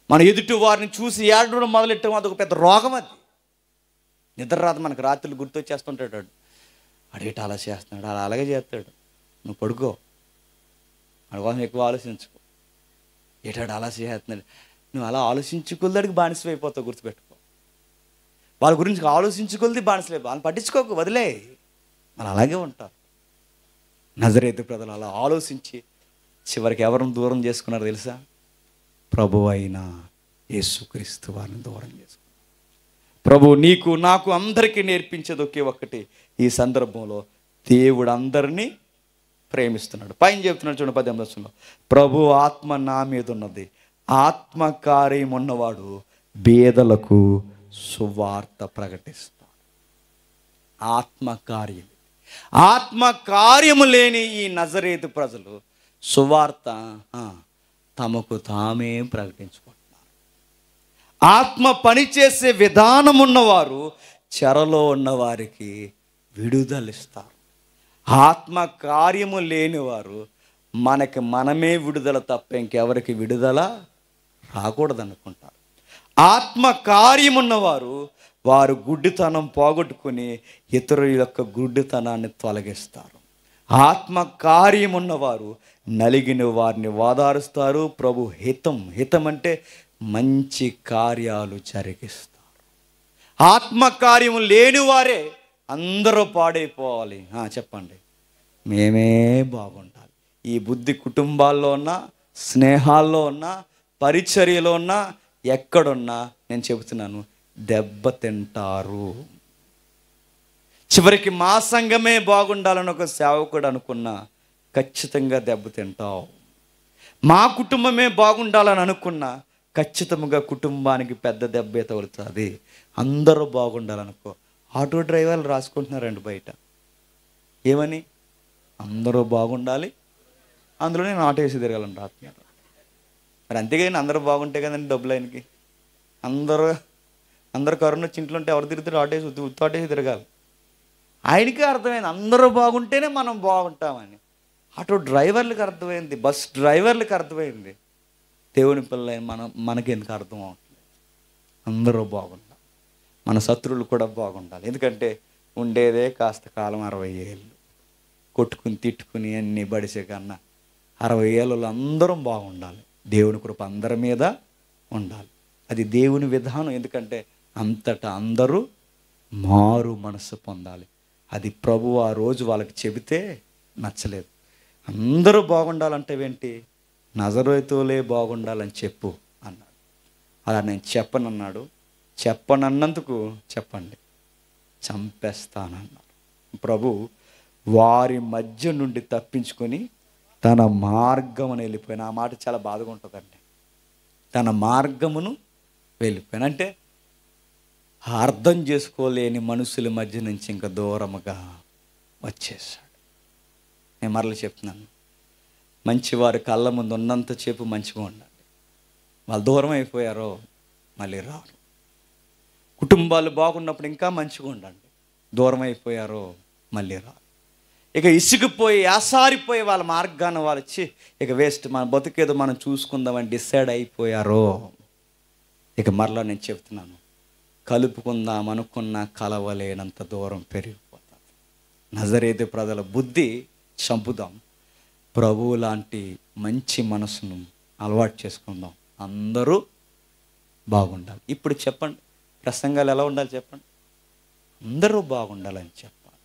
మన ఎదుటి వారిని చూసి ఏడవడం మొదలెట్టాము, అదొక పెద్ద రోగం. అది నిద్ర రాదు మనకు. రాత్రులు గుర్తొచ్చేస్తుంటాడు, అడేట అలా చేస్తున్నాడు, అలా అలాగే చేస్తాడు. నువ్వు పడుకో, వాడి కోసం ఎక్కువ ఆలోచించుకో. ఏటాడు అలా చేస్తున్నాడు, నువ్వు అలా ఆలోచించుకోలేదానికి బానిసైపోతావు. గుర్తుపెట్టుకో, వాళ్ళ గురించి ఆలోచించుకోలేది బానిసలే. వాళ్ళని పట్టించుకోకు, వదిలే. వాళ్ళు అలాగే ఉంటారు. నజరేతు ప్రజలు అలా ఆలోచించి చివరికి ఎవరిని దూరం చేసుకున్నారో తెలుసా? ప్రభు అయిన యేసుక్రీస్తు వారిని దూరం చేసుకున్నారు. ప్రభు నీకు నాకు అందరికీ నేర్పించేది ఒకే ఒక్కటి. ఈ సందర్భంలో దేవుడు అందరినీ ప్రేమిస్తున్నాడు. పైన చెప్తున్నాడు చూడండి, 18వ వచనంలో, ప్రభు ఆత్మ నా మీద ఉన్నది, ఆత్మకార్యం ఉన్నవాడు బేదలకు సువార్త ప్రకటిస్తాడు. ఆత్మకార్యము లేని ఈ నజరేతు ప్రజలు సువార్త తమకు తామే ప్రకటించుకుంటున్నారు. ఆత్మ పనిచేసే విధానం ఉన్నవారు చెరలో ఉన్నవారికి విడుదలిస్తారు. ఆత్మ కార్యము లేనివారు మనమే విడుదల తప్ప ఇంకెవరికి విడుదల రాకూడదనుకుంటారు. ఆత్మ కార్యమున్నవారు వారు గుడ్డితనం పోగొట్టుకుని ఇతరుల యొక్క గుడ్డితనాన్ని తొలగిస్తారు. ఆత్మ కార్యమున్నవారు నలిగిన వారిని ఓదారుస్తారు. ప్రభు హితం అంటే మంచి కార్యాలు జరిగిస్తారు. ఆత్మ కార్యము లేని వారే అందరూ పాడైపోవాలి. చెప్పండి, మేమే బాగుండాలి. ఈ బుద్ధి కుటుంబాల్లో ఉన్నా, స్నేహాల్లో ఉన్నా, పరిచర్యలో ఉన్నా, ఎక్కడున్నా నేను చెబుతున్నాను, దెబ్బతింటారు. చివరికి మా సంఘమే బాగుండాలని ఒక సేవకుడు అనుకున్నా ఖచ్చితంగా దెబ్బతింటావు. మా కుటుంబమే బాగుండాలని అనుకున్నా ఖచ్చితంగా కుటుంబానికి పెద్ద దెబ్బే తగులుతుంది. అందరూ బాగుండాలనుకో. ఆటో డ్రైవర్లు రాసుకుంటున్నారండి బయట, ఏమని? అందరూ బాగుండాలి, అందులో నేను ఆటో వేసి తిరగాలని రాస్తున్నారు. మరి అంతేగాని అందరూ బాగుంటే కదండి డబ్బులు ఆయనకి. అందరూ కరోనా వచ్చి ఇంట్లో ఉంటే ఎవరు తిరుగుతారు? ఆటో వేసి ఆటో వేసి తిరగాలి. ఆయనకే అర్థమైంది అందరూ బాగుంటేనే మనం బాగుంటామని. ఆటో డ్రైవర్లకు అర్థమైంది, బస్ డ్రైవర్లకు అర్థమైంది. దేవుని పిల్లలైన మనకి ఎందుకు అర్థం అవట్లేదు? అందరూ బాగుండాలి, మన శత్రువులు కూడా బాగుండాలి. ఎందుకంటే ఉండేదే కాస్త కాలం 60 ఏళ్ళు. కొట్టుకుని తిట్టుకుని అన్నీ బడిసే కన్నా 60 ఏళ్ళలో అందరం బాగుండాలి. దేవుని కృప అందరి మీద ఉండాలి. అది దేవుని విధానం. ఎందుకంటే అంతటా అందరూ మారు మనసు పొందాలి. అది ప్రభువు ఆ రోజు వాళ్ళకి చెబితే నచ్చలేదు. అందరూ బాగుండాలంటే ఏంటి? నజరేతులే బాగుండాలని చెప్పు అన్నాడు. అలా నేను చెప్పనన్నాడు. చెప్పనన్నందుకు చెప్పండి, చంపేస్తానన్నాడు. ప్రభు వారి మధ్య నుండి తప్పించుకొని తన మార్గమును వెళ్ళిపోయిన. ఆ మాట చాలా బాధగా ఉంటుందండి. తన మార్గమును వెళ్ళిపోయిన అంటే అర్థం చేసుకోలేని మనుషుల మధ్య నుంచి ఇంకా దూరముగా వచ్చేసాడు. నేను మరలా చెప్తున్నాను, మంచివారి కళ్ళ ముందు ఉన్నంతసేపు మంచిగా ఉండండి. వాళ్ళు దూరం అయిపోయారో మళ్ళీ రారు. కుటుంబాలు బాగున్నప్పుడు ఇంకా మంచిగా ఉండండి. దూరం అయిపోయారో మళ్ళీ రారు. ఇక ఇసుకుపోయి ఆసారిపోయి వాళ్ళ మార్గాన్ని వాళ్ళు వచ్చి ఇక వేస్ట్, మన బతుకేదో మనం చూసుకుందామని డిసైడ్ అయిపోయారో ఇక మరలా నేను చెప్తున్నాను, కలుపుకుందాం అనుకున్న కలవలేనంత దూరం పెరిగిపోతుంది. నజరేతు ప్రజల బుద్ధి చంపుదాం, ప్రభువు లాంటి మంచి మనసును అలవాటు చేసుకుందాం. అందరూ బాగుండాలి. ఇప్పుడు చెప్పండి, ప్రసంగాలు ఎలా ఉండాలి చెప్పండి? అందరూ బాగుండాలని చెప్పాలి.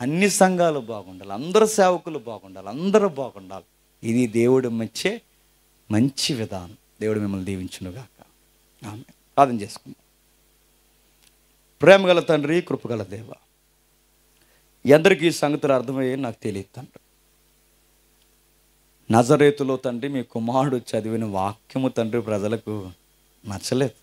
అన్ని సంఘాలు బాగుండాలి, అందరూ సేవకులు బాగుండాలి, అందరూ బాగుండాలి. ఇది దేవుడు మెచ్చే మంచి విధానం. దేవుడు మిమ్మల్ని దీవించునుగాక. ఆమేన్. ప్రార్థన చేసుకుందాం. ప్రేమగల తండ్రి, కృపగల దేవ, ఎందరికీ ఈ సంగతులు అర్థమయ్యే నాకు తెలియదు తండ్రి. నజరేతులో తండ్రి మీ కుమారుడు చదివిన వాక్యము తండ్రి ప్రజలకు నచ్చలేదు.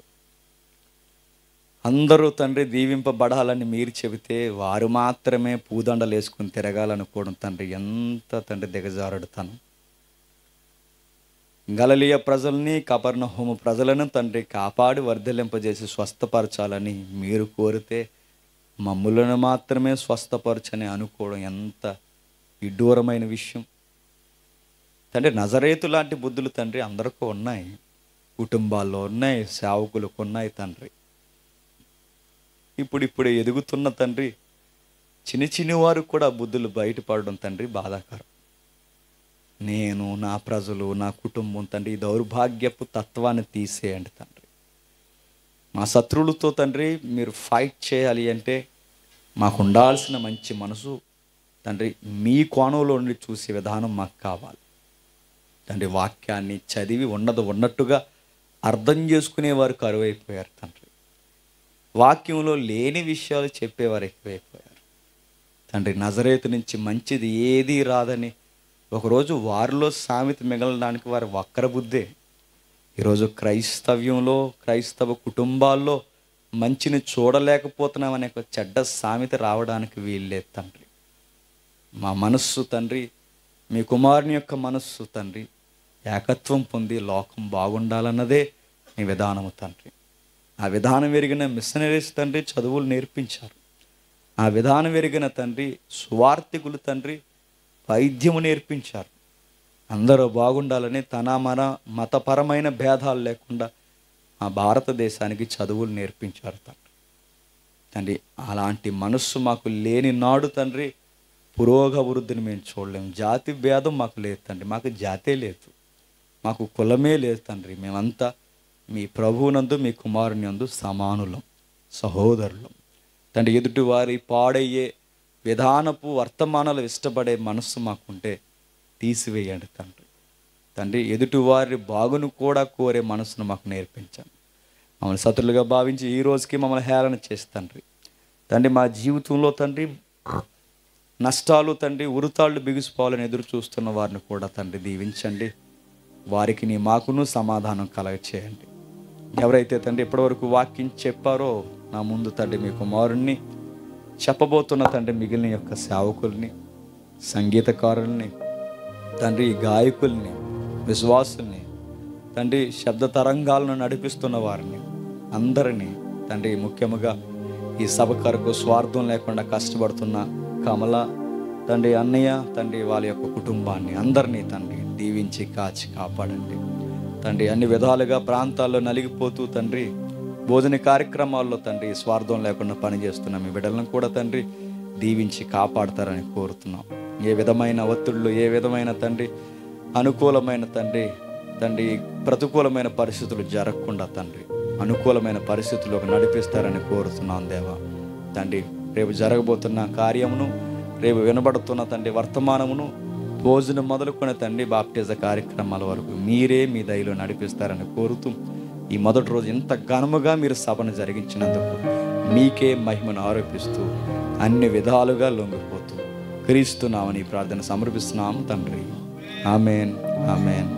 అందరూ తండ్రి దీవింపబడాలని మీరు చెబితే వారు మాత్రమే పూదండలు వేసుకుని తిరగాలనుకోవడం తండ్రి ఎంత తండ్రి దిగజారుడుతాను. గలిలయ ప్రజల్ని, కపెర్నహూము ప్రజలను తండ్రి కాపాడి వర్ధిల్లింపజేసి స్వస్థపరచాలని మీరు కోరితే మమ్ములను మాత్రమే స్వస్థపరచని అనుకోవడం ఎంత విడ్డూరమైన విషయం తండ్రి. నజరేతు లాంటి బుద్ధులు తండ్రి అందరికీ ఉన్నాయి, కుటుంబాల్లో ఉన్నాయి, సేవకులకు ఉన్నాయి తండ్రి. ఇప్పుడు ఎదుగుతున్న తండ్రి చిన్ని వారు కూడా బుద్ధులు బయటపడడం తండ్రి బాధాకరం. నేను, నా ప్రజలు, నా కుటుంబం తండ్రి ఈ దౌర్భాగ్యపు తత్వాన్ని తీసేయండి తండ్రి. మా శత్రువులతో తండ్రి మీరు ఫైట్ చేయాలి అంటే మాకు ఉండాల్సిన మంచి మనసు తండ్రి మీ కోణంలో నుండి చూసే విధానం మాకు కావాలి తండ్రి. వాక్యాన్ని చదివి ఉన్నట్టుగా అర్థం చేసుకునేవారు కరువైపోయారు తండ్రి. వాక్యంలో లేని విషయాలు చెప్పేవారు ఎక్కువైపోయారు తండ్రి. నజరేతు నుంచి మంచిది ఏదీ రాదని ఒకరోజు వారిలో సామెత మిగలడానికి వారి వక్ర బుద్ధే ఈరోజు క్రైస్తవ్యంలో, క్రైస్తవ కుటుంబాల్లో మంచిని చూడలేకపోతున్నామనే ఒక చెడ్డ సామెత రావడానికి వీల్లేదు తండ్రి. మా మనస్సు తండ్రి, మీ కుమారుని యొక్క మనస్సు తండ్రి ఏకత్వం పొంది లోకం బాగుండాలన్నదే నీ విధానము తండ్రి. ఆ విధానం ఎరిగిన మిషనరీస్ తండ్రి చదువులు నేర్పించారు. ఆ విధానం ఎరిగిన తండ్రి సువార్థికులు తండ్రి వైద్యము నేర్పించారు. అందరూ బాగుండాలని తన మన మతపరమైన భేదాలు లేకుండా ఆ భారతదేశానికి చదువులు నేర్పించారు తండ్రి. అలాంటి మనస్సు మాకు లేని నాడు తండ్రి పురోగవృద్ధిని మేము చూడలేము. జాతి భేదం మాకు లేదు తండ్రి. మాకు జాతే లేదు, మాకు కులమే లేదు తండ్రి. మేమంతా మీ ప్రభువునందు మీ కుమారుని యందు సమానులం, సహోదరులం తండ్రి. ఎదుటి వారి పాడయ్యే విధానపు వర్తమానాలు ఇష్టపడే మనస్సు మాకుంటే తీసివేయండి తండ్రి. ఎదుటి వారి బాగును కూడా కోరే మనసును మాకు నేర్పించండి. మమ్మల్ని శత్రులుగా భావించి ఈ రోజుకి మమ్మల్ని హేళన చేసి తండ్రి మా జీవితంలో తండ్రి నష్టాలు తండ్రి ఉరుతాళ్ళు బిగుసిపోవాలని ఎదురు చూస్తున్న వారిని కూడా తండ్రి దీవించండి. వారికి నీ మాకును సమాధానం కలగచేయండి. ఎవరైతే తండ్రి ఇప్పటివరకు వాక్యం చెప్పారో నా ముందు తండ్రి మీ కుమారుణ్ణి చెప్పబోతున్న తండ్రి మిగిలిన యొక్క సేవకుల్ని, సంగీతకారుల్ని తండ్రి, గాయకుల్ని, విశ్వాసుల్ని తండ్రి, శబ్ద తరంగాలను నడిపిస్తున్న వారిని అందరినీ తండ్రి, ముఖ్యంగా ఈ సభ కొరకు స్వార్థం లేకుండా కష్టపడుతున్న కమల తండ్రి, అన్నయ్య తండ్రి, వాళ్ళ యొక్క కుటుంబాన్ని అందరినీ తండ్రి దీవించి కాచి కాపాడండి తండ్రి. అన్ని విధాలుగా ప్రాంతాల్లో నలిగిపోతూ తండ్రి భోజన కార్యక్రమాల్లో తండ్రి స్వార్థం లేకుండా పనిచేస్తున్న మీ బిడ్డలను కూడా తండ్రి దీవించి కాపాడతారని కోరుతున్నాం. ఏ విధమైన ఒత్తిళ్ళు, ఏ విధమైన తండ్రి అనుకూలమైన తండ్రి ప్రతికూలమైన పరిస్థితులు జరగకుండా తండ్రి అనుకూలమైన పరిస్థితుల్లోకి నడిపిస్తారని కోరుతున్నాం దేవా తండ్రి. రేపు జరగబోతున్న కార్యమును, రేపు వినబడుతున్న తండ్రి వర్తమానమును, భోజనం మొదలుకొని తండ్రి బాప్టిజ కార్యక్రమాల వరకు మీరే మీ దయలో నడిపిస్తారని కోరుతూ ఈ మొదటి రోజు ఇంత ఘనముగా మీరు సభను జరిగించినందుకు మీకే మహిమను ఆరోపిస్తూ అన్ని విధాలుగా లొంగిపోతూ క్రీస్తు నామని ప్రార్థన సమర్పిస్తున్నాము తండ్రి. Amen, amen.